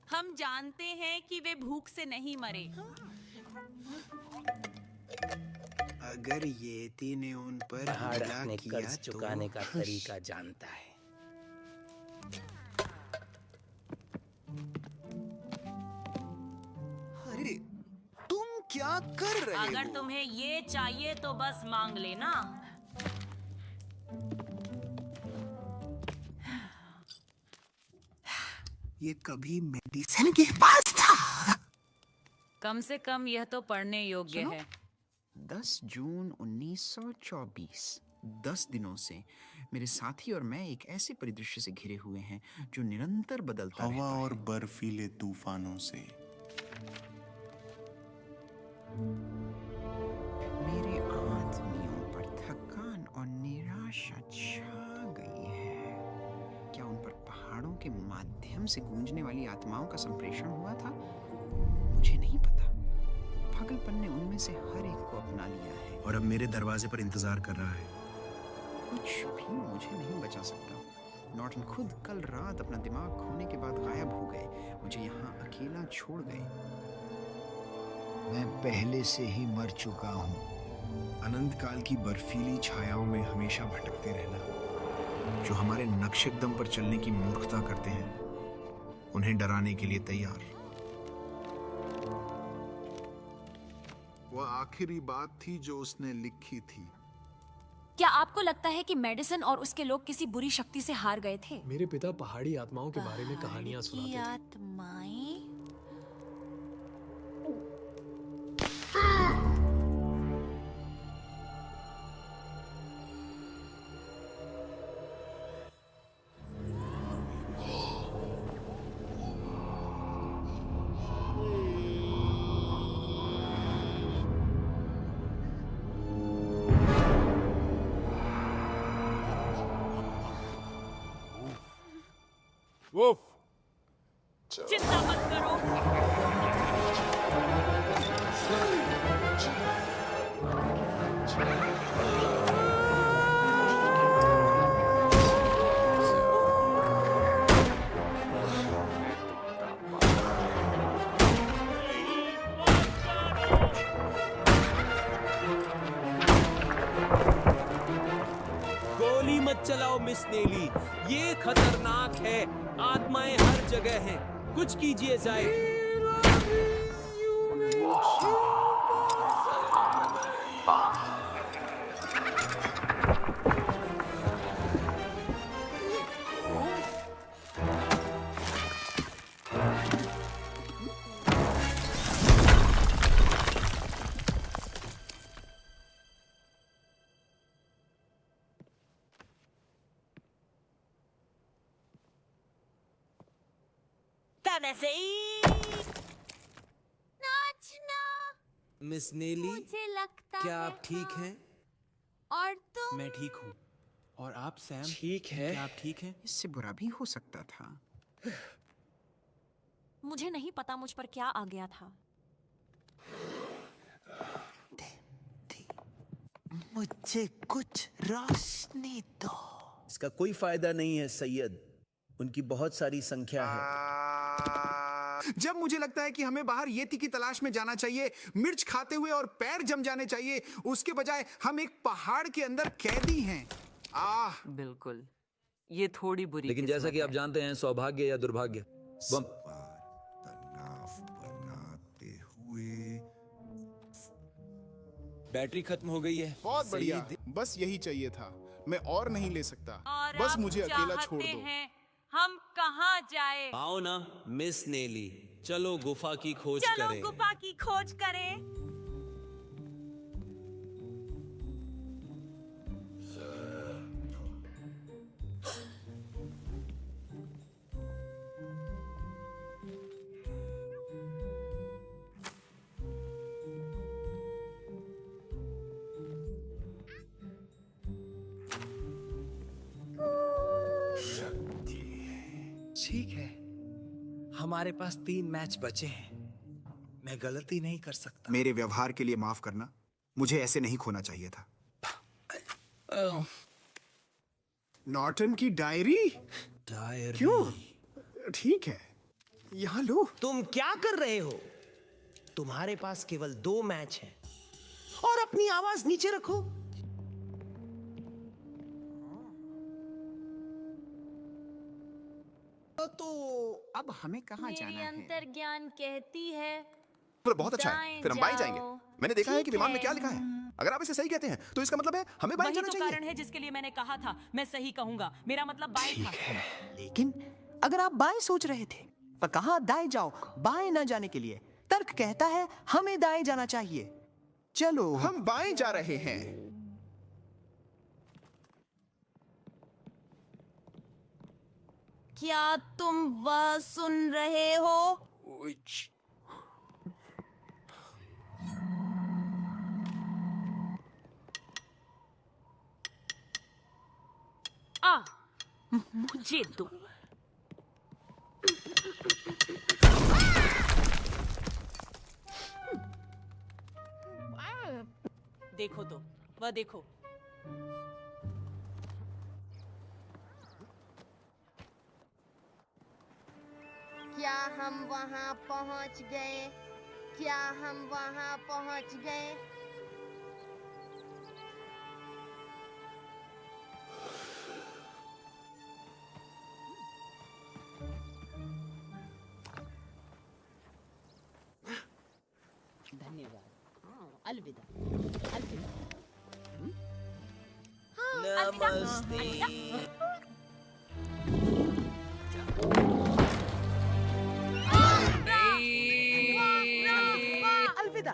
हम जानते हैं कि वे भूख से नहीं मरे। अगर येती ने उन पर पहाड़ हमला अपने किया कर्ज तो चुकाने का तरीका जानता है। अरे तुम क्या कर रहे अगर हो? तुम्हें ये चाहिए तो बस मांग लेना। ये कभी मेडिसिन के पास था। कम से कम यह तो पढ़ने योग्य है। 10 जून 1924। 10 दिनों से मेरे साथी और मैं एक ऐसे परिदृश्य से घिरे हुए हैं जो निरंतर बदलता हवा और बर्फीले तूफानों से। मेरे आदमियों पर थकान और निराशा छा गई है। क्या उन पर पहाड़ों के माध्यम से गूंजने वाली आत्माओं का संप्रेषण हुआ था? मुझे नहीं पता। पागलपन ने उनमें से हर एक को अपना लिया है और अब मेरे दरवाजे पर इंतजार कर रहा है। कुछ भी मुझे नहीं बचा सकता। नॉर्टन खुद कल रात अपना दिमाग खोने के बाद गायब हो गए, मुझे यहाँ अकेला छोड़ गए। मैं पहले से ही मर चुका हूँ। अनंत काल की बर्फीली छायाओं में हमेशा भटकते रहना। जो हमारे नक्शेकदम पर चलने की मूर्खता करते हैं, उन्हें डराने के लिए तैयार। वह आखिरी बात थी जो उसने लिखी थी। क्या आपको लगता है कि मेडिसन और उसके लोग किसी बुरी शक्ति से हार गए थे? मेरे पिता पहाड़ी आत्माओं के बारे में कहानियां सुनाते थे। आत्माएं? चिंता मत करो। गोली मत चलाओ मिस नेली, ये खतरनाक है। आत्माएं हर जगह हैं, कुछ कीजिए जाए। मिस नेली, मुझे लगता क्या है आप ठीक हैं? और तुम? मैं ठीक हूँ। और आप सैम? ठीक है। क्या आप ठीक हैं? इससे बुरा भी हो सकता था। मुझे नहीं पता मुझ पर क्या आ गया था। मुझे कुछ रोशनी दो। इसका कोई फायदा नहीं है सैयद, उनकी बहुत सारी संख्या है। जब मुझे लगता है कि हमें बाहर येती की तलाश में जाना चाहिए, मिर्च खाते हुए और पैर जम जाने चाहिए, उसके बजाय हम एक पहाड़ के अंदर कैदी हैं। बिल्कुल, ये थोड़ी बुरी। लेकिन जैसा कि आप जानते हैं, सौभाग्य या दुर्भाग्य बैटरी खत्म हो गई है। बहुत बढ़िया, बस यही चाहिए था। मैं और नहीं ले सकता। और बस आप मुझे अकेला चाहते छोड़ दो। हैं हम कहाँ जाए? आओ ना मिस नेली, चलो गुफा की खोज चलो करें। गुफा की खोज करें। ठीक है, हमारे पास 3 मैच बचे हैं। मैं गलती नहीं कर सकता। मेरे व्यवहार के लिए माफ करना, मुझे ऐसे नहीं खोना चाहिए था। नॉर्टन की डायरी? क्यों? ठीक है, यहाँ लो। तुम क्या कर रहे हो? तुम्हारे पास केवल 2 मैच हैं और अपनी आवाज नीचे रखो। तो अब हमें कहाँ जाना मेरी है? अंतर्ज्ञान कहती है तो बहुत अच्छा है, फिर हम बाएं जाएंगे। मैंने देखा है कि विमान में क्या लिखा है। अगर आप इसे सही कहते हैं तो इसका मतलब है हमें बाएं वही जाना तो चाहिए। कारण है जिसके लिए मैंने कहा था मैं सही कहूंगा। मेरा मतलब बाएं था। लेकिन अगर आप बाएं सोच रहे थे पर कहा दाएं जाओ, बाएं ना जाने के लिए, तर्क कहता है हमें दाएं जाना चाहिए। चलो हम बाएं जा रहे हैं। क्या तुम वह सुन रहे हो? मुझे दो। देखो तो, वह देखो। क्या हम वहाँ पहुँच गए? क्या हम वहाँ पहुँच गए? धन्यवाद। अलविदा। अलविदा। नमस्ते। अलविदा। अलविदा।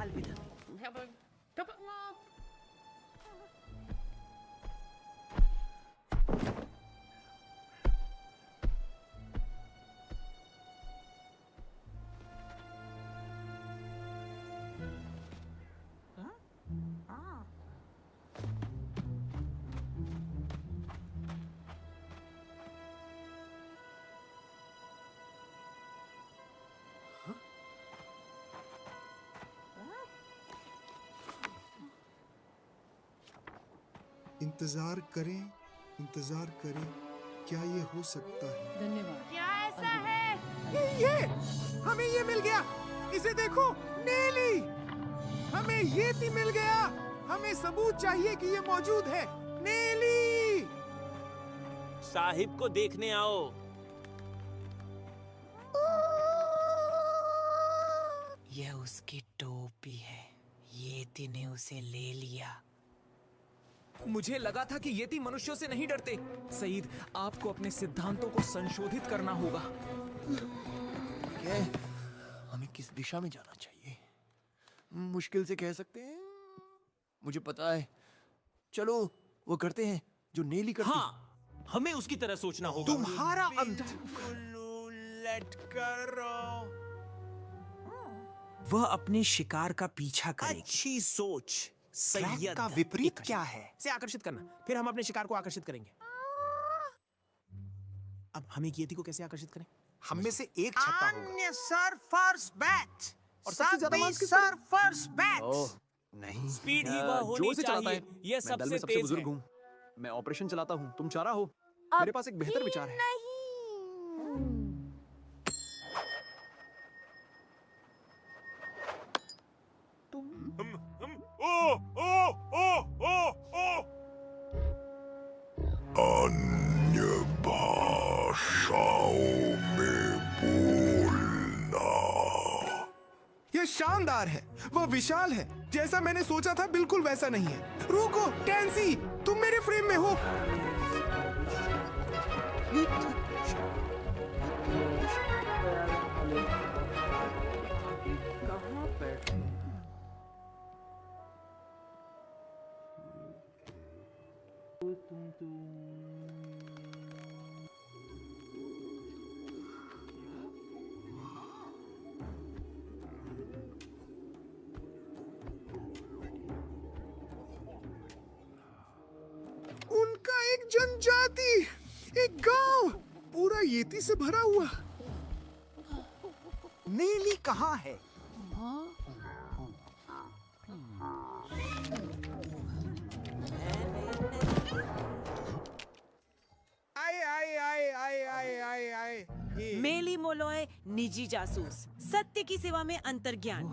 अलविदा। अलविदा। इंतजार करें, इंतजार करें, क्या ये हो सकता है? धन्यवाद। क्या ऐसा है? ये हमें ये मिल गया। इसे देखो, नेली। हमें येती मिल गया। हमें सबूत चाहिए कि ये मौजूद है। नेली। साहिब को देखने आओ। यह उसकी टोपी है। येती ने उसे ले लिया। मुझे लगा था कि येती मनुष्यों से नहीं डरते। सईद, आपको अपने सिद्धांतों को संशोधित करना होगा। हमें किस दिशा में जाना चाहिए? मुश्किल से कह सकते हैं। मुझे पता है। चलो वो करते हैं जो नेली करती। हाँ, हमें उसकी तरह सोचना होगा। तुम्हारा अंत। वह अपने शिकार का पीछा करेगी। अच्छी सोच। ट्रैक का विपरीत क्या है? से आकर्षित करना। फिर हम अपने शिकार को आकर्षित करेंगे। अब हम एक येती को कैसे आकर्षित करें? हम में से एक छत्ता होगा। सर्फर्स बैट और सबसे ज्यादा मांस किसका? Surfers bat. नहीं, स्पीड ही वह होनी चाहिए। यह सबसे तेज बुजुर्ग है। हूँ। मैं ऑपरेशन चलाता हूँ, तुम चारा हो। मेरे पास एक बेहतर विचार है। अन्य भाषाओं में बोलना। यह शानदार है। वह विशाल है। जैसा मैंने सोचा था बिल्कुल वैसा नहीं है। रुको, टैंसी, तुम मेरे फ्रेम में हो। उनका एक जनजाति, एक गांव पूरा येती से भरा हुआ। नेली कहाँ है? मेली मोलोय निजी जासूस, सत्य की सेवा में अंतर्ज्ञान।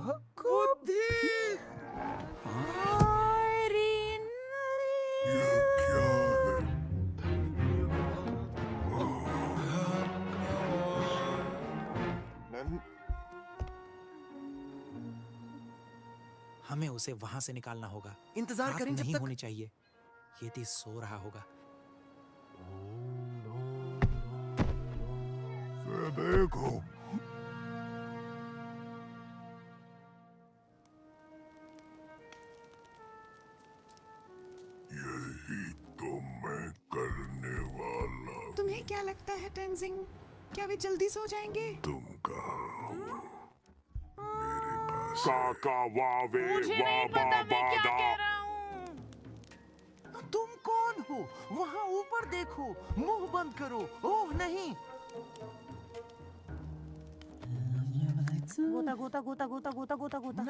हमें उसे वहां से निकालना होगा। इंतजार रात करें जब नहीं तक। होनी चाहिए। येती सो रहा होगा। देखो, क्या लगता है टेंजिंग, क्या वे जल्दी सो जाएंगे? तुम कहाँ हो? मेरे पास काका वावे मुझे नहीं पता मैं क्या कह रहा हूँ। तुम कौन हो? वहाँ ऊपर देखो, मुंह बंद करो। ओह नहीं। गोता गोता गोता गोता गोता गोता गोता।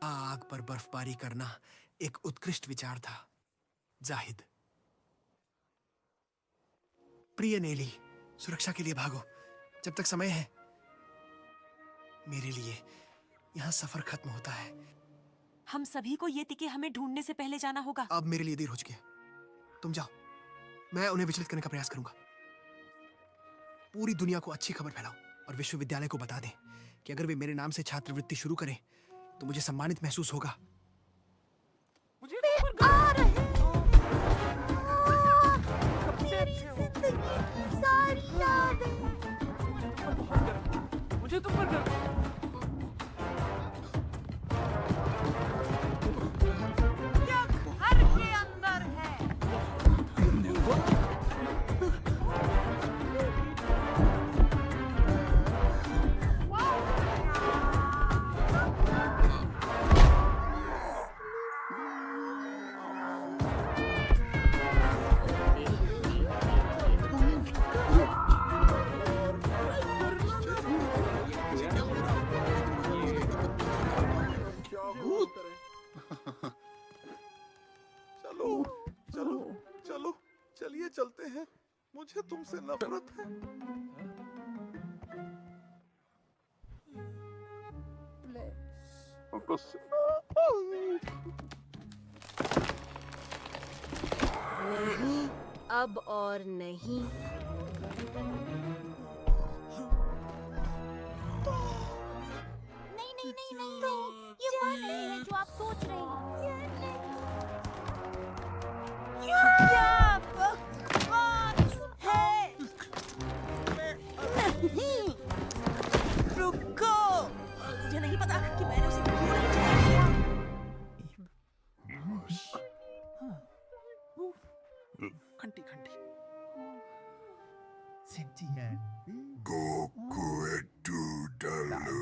आग पर बर्फबारी करना एक उत्कृष्ट विचार था, जाहिद। प्रिय नेली, सुरक्षा के लिए भागो जब तक समय है। मेरे लिए यहाँ सफर खत्म होता है। हम सभी को ये तिके हमें ढूंढने से पहले जाना होगा। अब मेरे लिए देर हो चुकी है, तुम जाओ, मैं उन्हें विचलित करने का प्रयास करूंगा। पूरी दुनिया को अच्छी खबर फैलाओ और विश्वविद्यालय को बता दें कि अगर वे मेरे नाम से छात्रवृत्ति शुरू करें तो मुझे सम्मानित महसूस होगा। सारी यादें मुझे तुम पर गर्व है। हर के अंदर है। चलिए चलते हैं, मुझे तुमसे नफरत है। अब और नहीं। नहीं नहीं नहीं नहीं, ये बात नहीं है जो आप सोच रहे हैं। क्या बकवास है? नहीं, रुको। मुझे नहीं पता कि मैंने उसे क्यों नहीं चाहिए। खंटी खंटी। गोकू एटू डालू।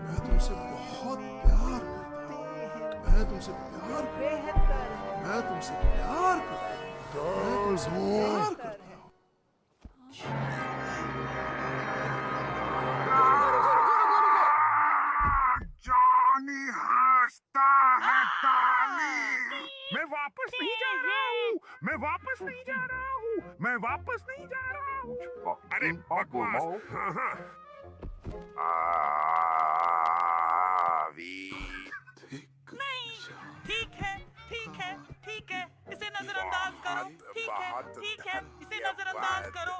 मैं तुमसे बहुत प्यार करता हूँ। मैं तुमसे प्यार करता हूँ। मैं तुमसे प्यार करता हूँ। मैं तुमसे प्यार करता हूँ। जॉनी हंसता है डार्लिंग। मैं वापस नहीं जा रहा हूँ। मैं वापस नहीं जा रहा हूँ। मैं वापस नहीं जा रहा हूँ। अरे बकवास। हाँ, हाँ। नहीं, ठीक है, ठीक है, ठीक है, इसे नजरअंदाज करो। ठीक है, ठीक है, इसे नजरअंदाज करो।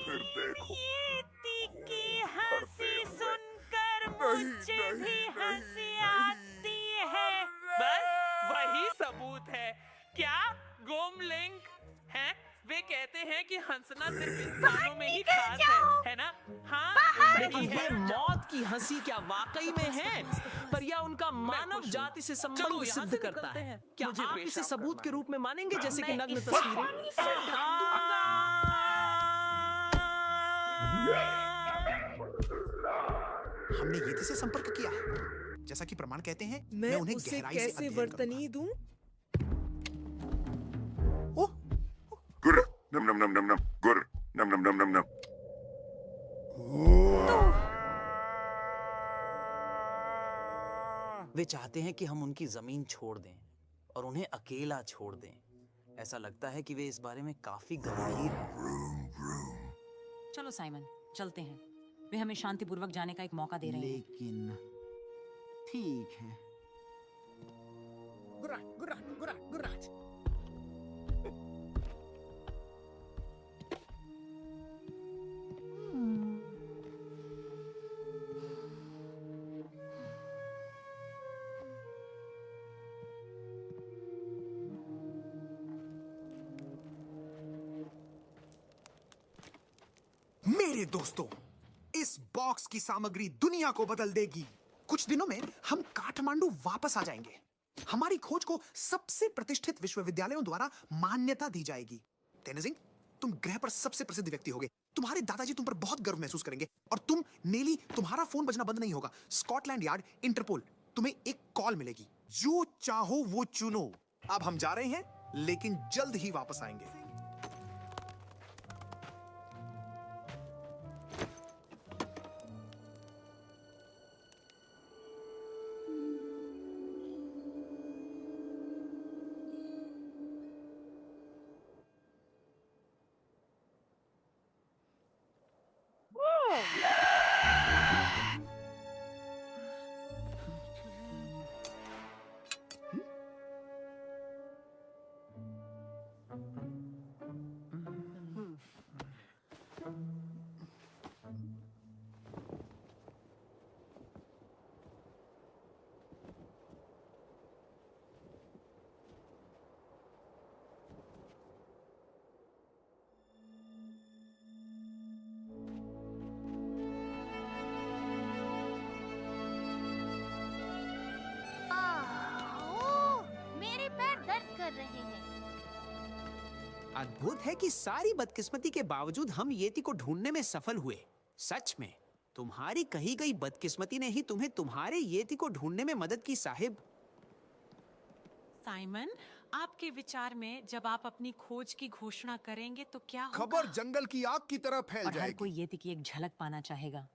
फिर देखो। ये तीखी हंसी सुनकर मुझे भी हंसी आती है। बस वही सबूत है। क्या गोमलिंग हैं? वे कहते हैं कि हंसना सिर्फ इंसानों में ही खास है ना? हाँ, लेकिन ये मौत की हंसी क्या वाकई में है? पर यह उनका मानव जाति से संबंध सिद्ध करता है। क्या आप इसे सबूत के रूप में मानेंगे, जैसे कि नग्न तस्वीरें? हमने येती से संपर्क किया है, जैसा कि प्रमाण कहते हैं। मैं उन्हें उसे गहराई से कैसे अध्ययन वर्तनी दूं? गुर नम नम नम नम नम गुर नम नम नम नम नम। वे चाहते हैं कि हम उनकी जमीन छोड़ दें और उन्हें अकेला छोड़ दें। ऐसा लगता है कि वे इस बारे में काफी गंभीर हैं। चलो साइमन, चलते हैं। वे हमें शांतिपूर्वक जाने का एक मौका दे रहे हैं। लेकिन ठीक है। गुराज। मेरे दोस्तों, इस बॉक्स की सामग्री दुनिया को बदल देगी। कुछ दिनों में हम काठमांडू वापस आ जाएंगे। हमारी खोज को सबसे प्रतिष्ठित विश्वविद्यालयों द्वारा मान्यता दी जाएगी। तेनजिंग, तुम ग्रह पर सबसे प्रसिद्ध व्यक्ति होगे। तुम्हारे दादाजी तुम पर बहुत गर्व महसूस करेंगे। और तुम नेली, तुम्हारा फोन बजना बंद नहीं होगा। स्कॉटलैंड यार्ड, इंटरपोल, तुम्हें एक कॉल मिलेगी। जो चाहो वो चुनो। अब हम जा रहे हैं, लेकिन जल्द ही वापस आएंगे। अद्भुत है कि सारी बदकिस्मती के बावजूद हम येती को ढूंढने में सफल हुए। सच में तुम्हारी कही गई बदकिस्मती ने ही तुम्हें तुम्हारे येती को ढूंढने में मदद की, साहिब। साइमन, आपके विचार में जब आप अपनी खोज की घोषणा करेंगे तो क्या होगा? खबर जंगल की आग की तरह फैल और हर जाएगी। कोई येती की एक झलक पाना चाहेगा।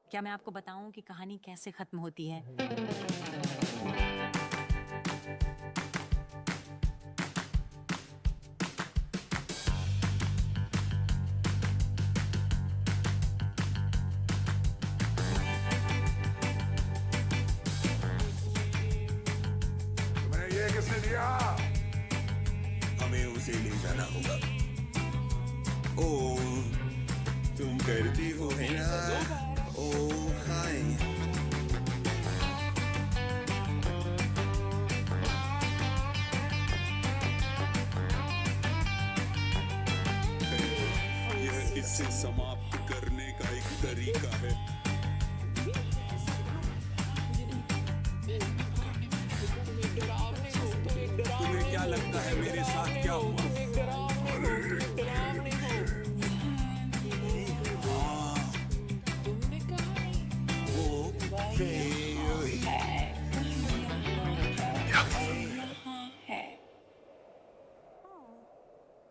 क्या मैं आपको बताऊं कि कहानी कैसे खत्म होती है? हमें उसे ले जाना होगा। ओ, तुम करती हो है ना? ओ हाय। यह इसे समाप्त करने का एक तरीका है। तुम्हें क्या लगता है मेरे साथ क्या हुआ?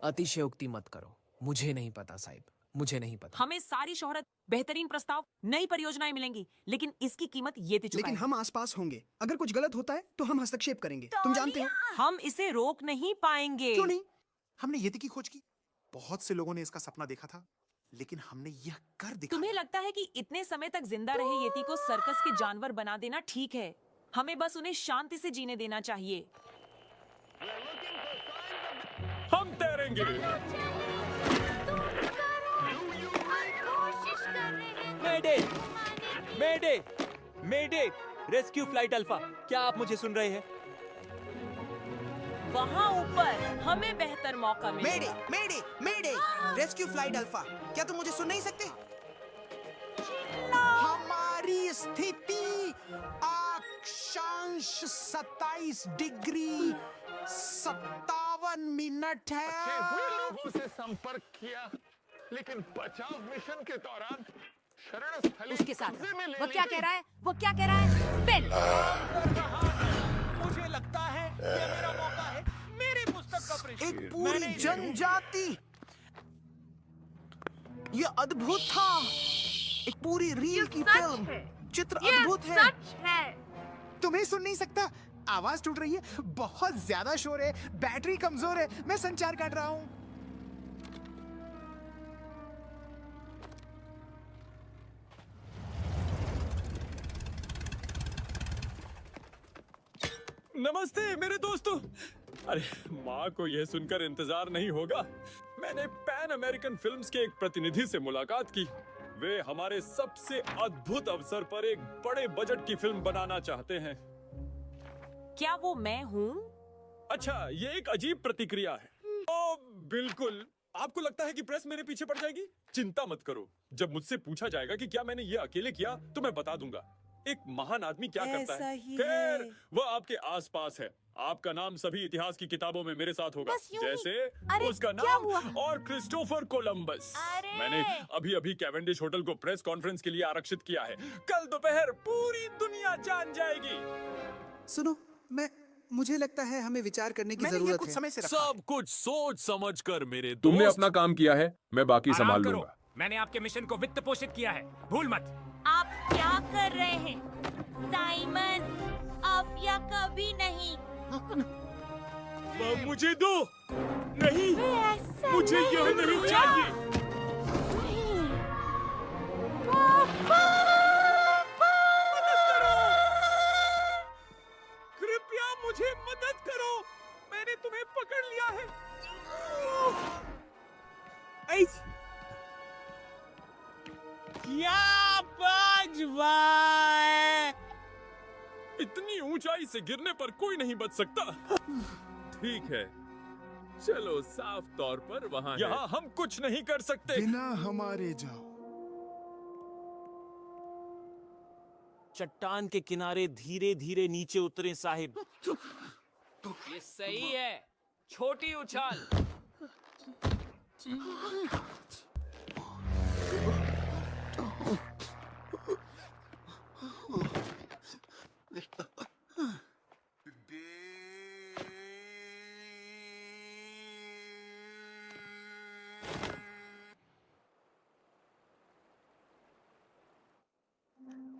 अतिशयोक्ति मत करो। मुझे नहीं पता साहिब, मुझे नहीं पता। हमें सारी शोहरत, बेहतरीन प्रस्ताव, नई परियोजनाएं मिलेंगी, लेकिन इसकी कीमत येती चुकाएगा। लेकिन हम आसपास होंगे। अगर कुछ गलत होता है तो हम हस्तक्षेप करेंगे। तुम जानते हो। हम इसे रोक नहीं पाएंगे। क्यों नहीं? हमने येती की खोज की। बहुत से लोगों ने इसका सपना देखा था, लेकिन हमने यह कर दिखाया। तुम्हें लगता है कि इतने समय तक जिंदा रहे येती को सर्कस के जानवर बना देना ठीक है? हमें बस उन्हें शांति से जीने देना चाहिए। हम तैरेंगे। मेडे, मेडे, मेडे, रेस्क्यू फ्लाइट अल्फा, क्या आप मुझे सुन रहे हैं? वहाँ ऊपर हमें बेहतर मौका मिलेगा। मेडे, मेडे, मेडे, रेस्क्यू फ्लाइट अल्फा, क्या तुम मुझे सुन नहीं सकते? हमारी स्थिति अक्षांश 27 डिग्री 57 मिनट है। हुए लोगों से संपर्क किया, लेकिन बचाव मिशन के दौरान शरण स्थली उसके साथ वो क्या कह रहा है? वो क्या कह रहा है? बिल, मुझे लगता है ये मेरा मौका है। मेरी पुस्तक का पृष्ठ। एक पूरी जनजाति। ये अद्भुत था। एक पूरी रील की फिल्म। चित्र अद्भुत है। तुम्हें सुन नहीं सकता। आवाज टूट रही है। बहुत ज्यादा शोर है। बैटरी कमजोर है। मैं संचार काट रहा हूँ। नमस्ते मेरे दोस्तों। अरे माँ को यह सुनकर इंतजार नहीं होगा। मैंने पैन अमेरिकन फिल्म्स के एक प्रतिनिधि से मुलाकात की। वे हमारे सबसे अद्भुत अवसर पर एक बड़े बजट की फिल्म बनाना चाहते हैं। क्या वो मैं हूँ? अच्छा, ये एक अजीब प्रतिक्रिया है। ओ, बिल्कुल। आपको लगता है कि प्रेस मेरे पीछे पड़ जाएगी? चिंता मत करो। जब मुझसे पूछा जाएगा कि क्या मैंने ये अकेले किया, तो मैं बता दूंगा। एक महान आदमी क्या करता है? खैर, वह आपके आसपास है। आपका नाम सभी इतिहास की किताबों में मेरे साथ होगा। जैसे उसका नाम और क्रिस्टोफर कोलंबस। मैंने अभी कैवेंडिश होटल को प्रेस कॉन्फ्रेंस के लिए आरक्षित किया है। कल दोपहर पूरी दुनिया जान जाएगी। सुनो, मुझे लगता है हमें विचार करने की जरूरत है। सब कुछ सोच समझ कर मेरे दोस्त। तुमने अपना काम किया है, मैं बाकी संभाल लूंगा। मैंने आपके मिशन को वित्त पोषित किया है, भूल मत। आप क्या कर रहे हैं साइमन? अब या कभी नहीं। मुझे दो। नहीं, मुझे यह नहीं चाहिए। कृपया मुझे मदद करो, मैंने तुम्हें पकड़ लिया है। क्या बाजवा है? इतनी ऊंचाई से गिरने पर कोई नहीं बच सकता। ठीक है, चलो साफ तौर पर वहां यहाँ हम कुछ नहीं कर सकते। बिना हमारे जाओ। चट्टान के किनारे धीरे धीरे नीचे उतरे साहिब। ये सही है, छोटी उछाल।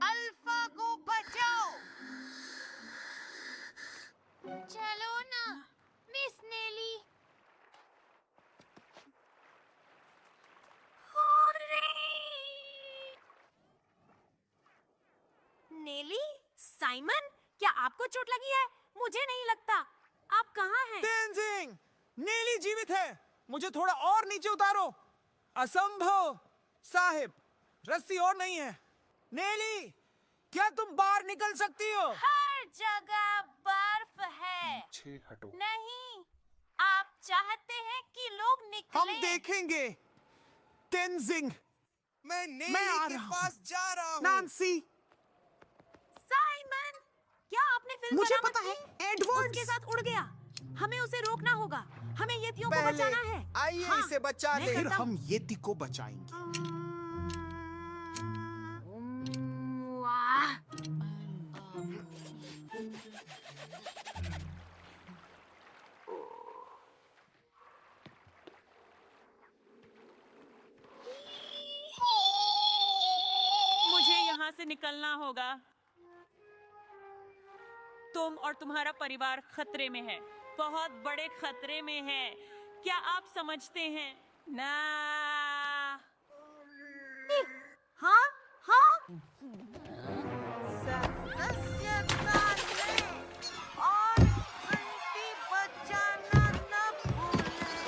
अल्फा को बचाओ। चलो ना मिस नेली। नेली, साइमन, क्या आपको चोट लगी है? मुझे नहीं लगता। आप कहाँ हैं? तेंजिंग, नेली जीवित है। मुझे थोड़ा और नीचे उतारो। असंभव साहिब, रस्सी और नहीं है। नेली, क्या तुम बाहर निकल सकती हो? हर जगह बर्फ है। हटो। नहीं, आप चाहते हैं कि लोग निकलें। हम देखेंगे। तेंजिंग, मैं नेली के पास जा रहा हूँ। नांसी, साइमन, क्या आपने फिल्म मुझे बरामद पता की? है, एडवर्ड्स उसके साथ उड़ गया। हमें उसे रोकना होगा। हमें येतियों को बचाना है। आइए हाँ, इसे बचा मैं दे। करता हूँ। हम येती को बचाएंगे। मुझे यहाँ से निकलना होगा। तुम और तुम्हारा परिवार खतरे में है, बहुत बड़े खतरे में है। क्या आप समझते हैं? ना। हाँ हाँ। सदस्यता लें और घंटी बजाना न भूलें।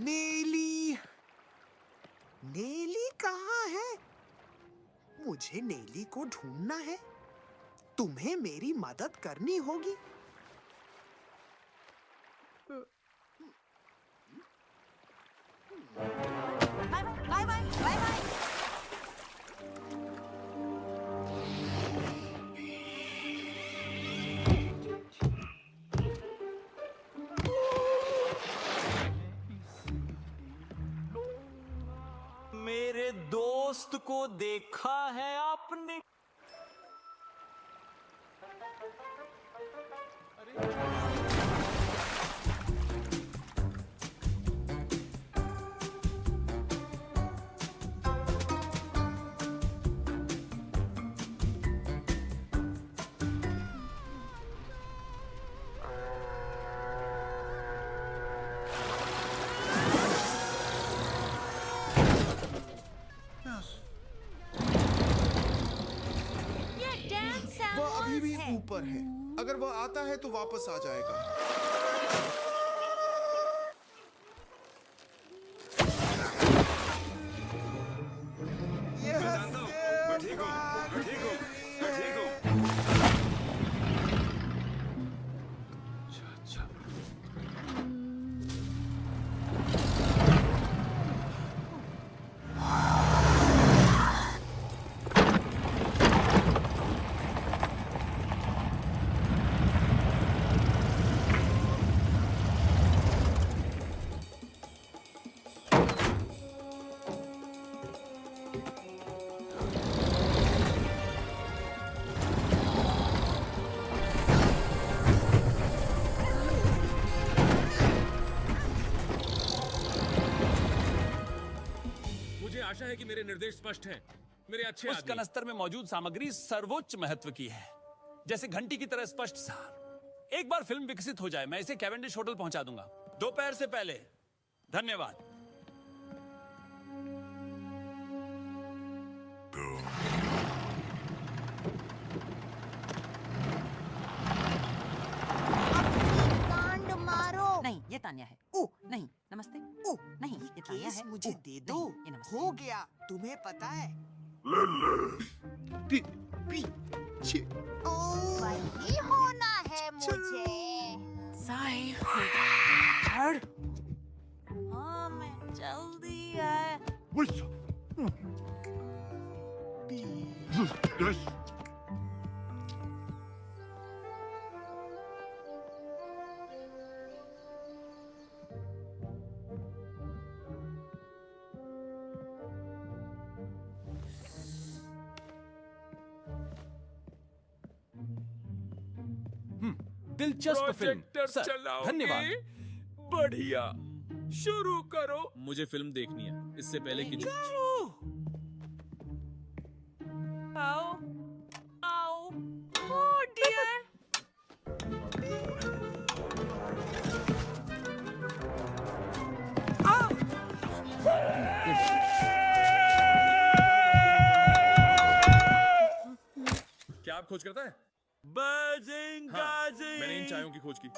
नेली, नेली कहाँ है? मुझे नेली को ढूंढना है। तुम्हें मेरी मदद करनी होगी। Bye bye bye bye bye. मेरे दोस्त को देखा है आपने? ये पावर है। अगर वह आता है तो वापस आ जाएगा। आशा है कि मेरे निर्देश स्पष्ट हैं। मेरे अच्छे उस कनस्तर में मौजूद सामग्री सर्वोच्च महत्व की है, जैसे घंटी की तरह स्पष्ट सार। एक बार फिल्म विकसित हो जाए मैं इसे कैवेंडिश होटल पहुंचा दूंगा दोपहर से पहले। धन्यवाद। कांड मारो। नहीं, ये तान्या है। ओ नहीं, नमस्ते। ओ नहीं, ये तान्या है। मुझे दे दो। ये नमस्ते। हो गया, तुम्हें पता है। पीछे वही होना है मुझे। साहिब, हाँ मैं जल्दी है। दिलचस्प फिल्म प्रोजेक्टर सर, चलाओगे? धन्यवाद। बढ़िया, शुरू करो। मुझे फिल्म देखनी है इससे पहले कि आओ, आओ, oh dear. क्या आप खोज करता है? बजिंग हाँ, मैंने इन चायों की खोज की।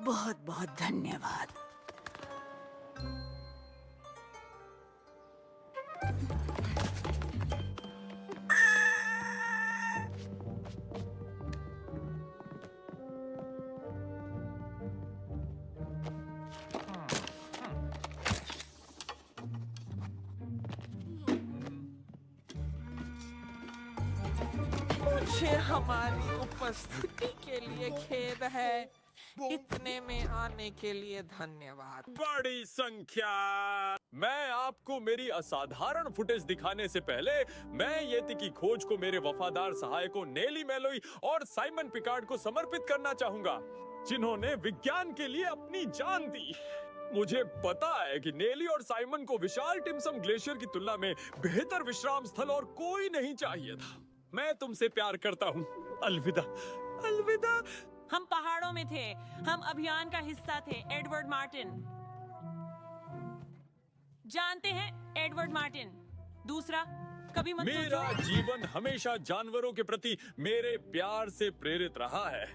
बहुत बहुत धन्यवाद। मुझे हमारी उपस्थिति के लिए खेद है। इतने में आने के लिए धन्यवाद। बड़ी संख्या। मैं आपको मेरी असाधारण फुटेज दिखाने से पहले मैं येती की खोज को मेरे वफादार सहायकों नेली मेलोई और साइमन पिकार्ड को समर्पित करना चाहूंगा, जिन्होंने विज्ञान के लिए अपनी जान दी। मुझे पता है कि नेली और साइमन को विशाल टिम्सम ग्लेशियर की तुलना में बेहतर विश्राम स्थल और कोई नहीं चाहिए था। मैं तुमसे प्यार करता हूँ। अलविदा। अलविदा। हम पहाड़ों में थे, हम अभियान का हिस्सा थे। एडवर्ड मार्टिन, जानते हैं एडवर्ड मार्टिन? दूसरा कभी मत मेरा सोचो। जीवन हमेशा जानवरों के प्रति मेरे प्यार से प्रेरित रहा है।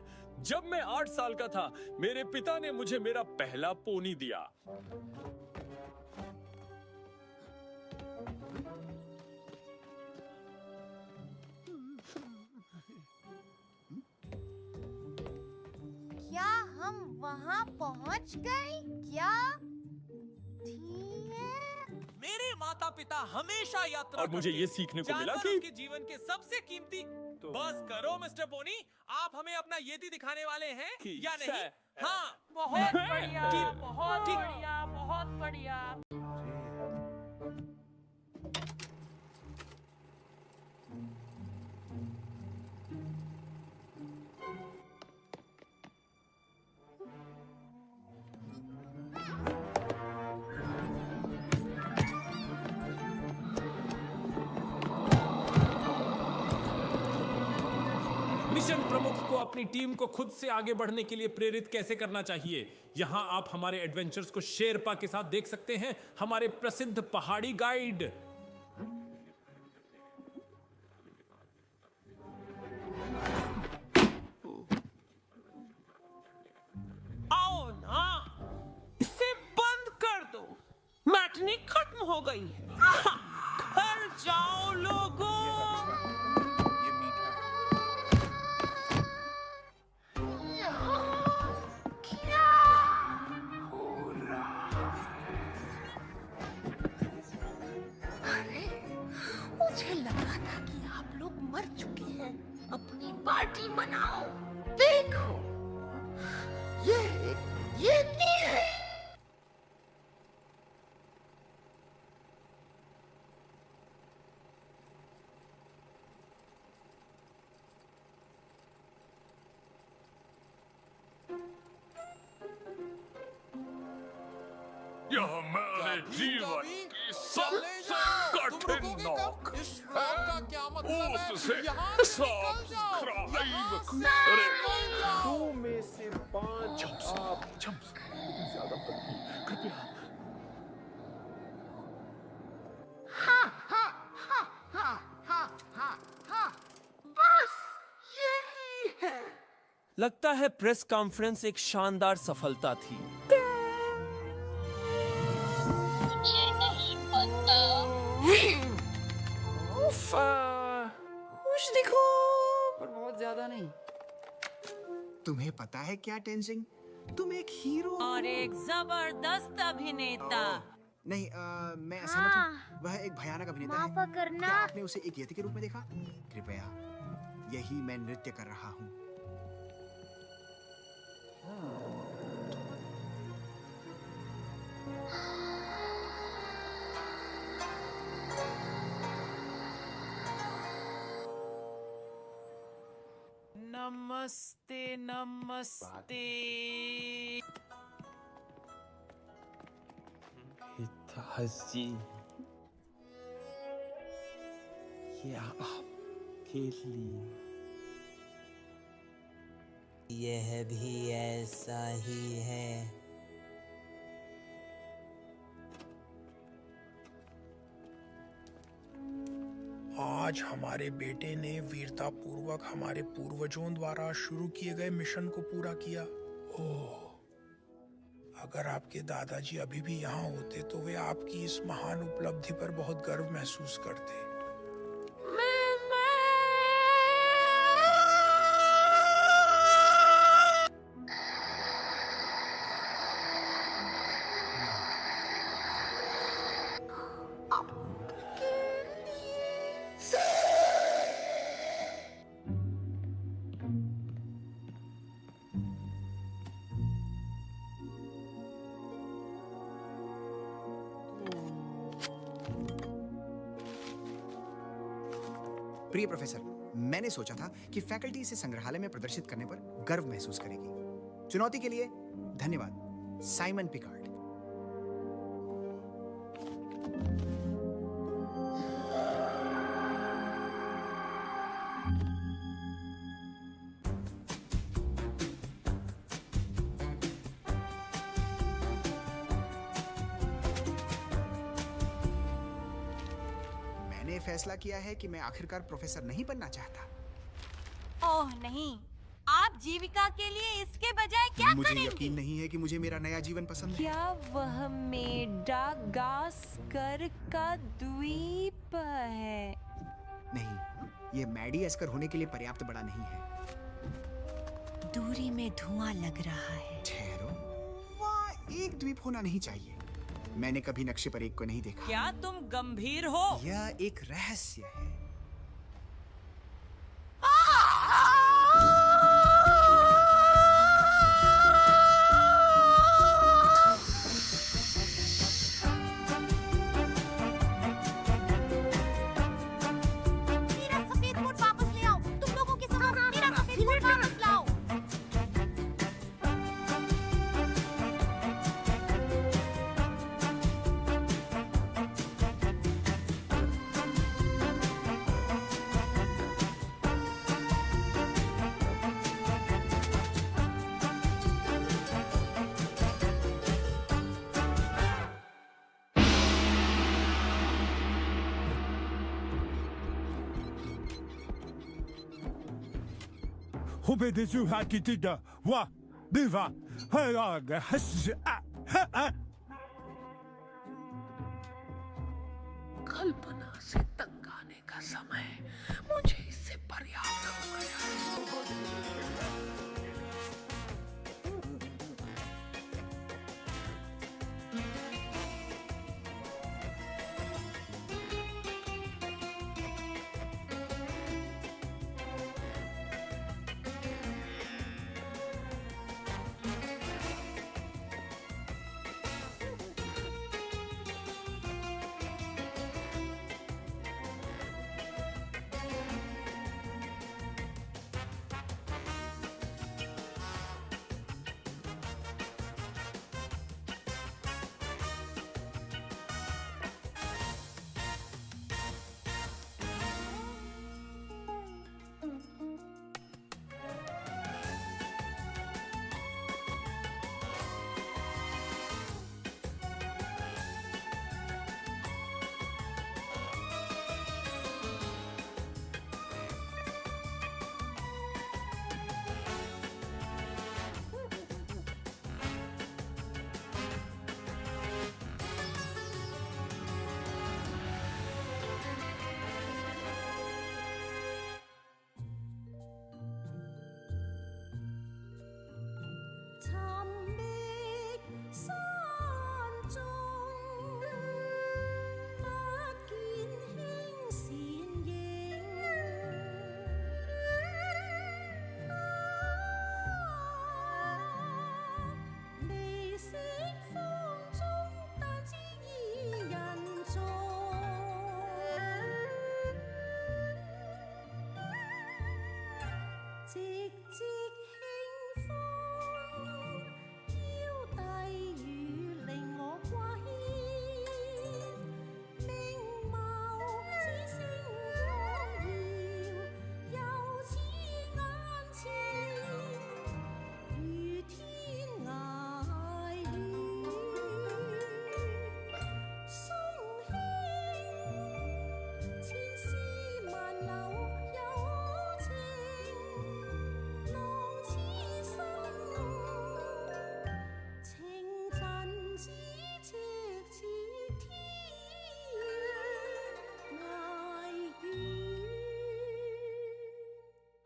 जब मैं 8 साल का था, मेरे पिता ने मुझे मेरा पहला पोनी दिया। क्या हम वहाँ पहुँच गए? क्या मेरे माता पिता हमेशा यात्रा और मुझे ये सीखने को मिला कि के जीवन के सबसे कीमती बस करो मिस्टर पोनी, आप हमें अपना येती दिखाने वाले हैं या नहीं? हाँ, बहुत बढ़िया, बहुत बढ़िया, बहुत बढ़िया। मिशन प्रमुख को अपनी टीम को खुद से आगे बढ़ने के लिए प्रेरित कैसे करना चाहिए, यहाँ आप हमारे एडवेंचर्स को शेरपा के साथ देख सकते हैं, हमारे प्रसिद्ध पहाड़ी गाइड। आओ ना, इसे बंद कर दो। मैटनी खत्म हो गई है। घर जाओ लोगों। मुझे लगा था कि आप लोग मर चुके हैं। अपनी पार्टी मनाओ। देखो, ये है। यह मेरे जीवन की सबसे कठिन नौक है। उससे साफ सुथरा करे। 2 में से 5 आप ज्यादा कृपया। बस यही है। लगता है प्रेस कॉन्फ्रेंस एक शानदार सफलता थी। मुझे नहीं पता। खुश दिखो, पर बहुत ज्यादा नहीं। तुम्हें पता है क्या टेंजिंग, तुम एक हीरो और एक जबरदस्त अभिनेता। नहीं, मैं असहमत हूँ। वह एक भयानक अभिनेता है। माफ करना। क्या आपने उसे एक यति के रूप में देखा? कृपया, यही मैं नृत्य कर रहा हूँ। नमस्ते नमस्ते। पिताजी, ये आपके लिए। यह भी ऐसा ही है। आज हमारे बेटे ने वीरतापूर्वक हमारे पूर्वजों द्वारा शुरू किए गए मिशन को पूरा किया। ओह, अगर आपके दादाजी अभी भी यहाँ होते तो वे आपकी इस महान उपलब्धि पर बहुत गर्व महसूस करते। प्रिय प्रोफेसर, मैंने सोचा था कि फैकल्टी इसे संग्रहालय में प्रदर्शित करने पर गर्व महसूस करेगी। चुनौती के लिए धन्यवाद, साइमन पिकार्ड। मैंने फैसला किया है कि मैं आखिरकार प्रोफेसर नहीं बनना चाहता। ओह नहीं, आप जीविका के लिए इसके बजाय क्या मुझे करेंगे? यकीन नहीं है कि मुझे मेरा नया जीवन पसंद है। क्या वह मेडागास्कर का द्वीप है? नहीं, ये मैडागास्कर होने के लिए पर्याप्त बड़ा नहीं है। दूरी में धुआं लग रहा है। ठहरो, वहाँ एक द्वीप होना नहीं चाहिए। मैंने कभी नक्शे पर एक को नहीं देखा। क्या तुम गंभीर हो? यह एक रहस्य है। मेरा सफेद कोट वापस ले आओ। तुम लोगों के साथ मेरा सफेद कोट वापस लाओ। Hubedezu hakitida wa diva hayaga has कल्पना से तंग आने का समय मुझे इससे पर्याप्त हो गया है।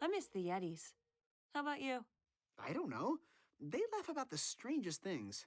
I miss the Yetis. How about you? I don't know. They laugh about the strangest things.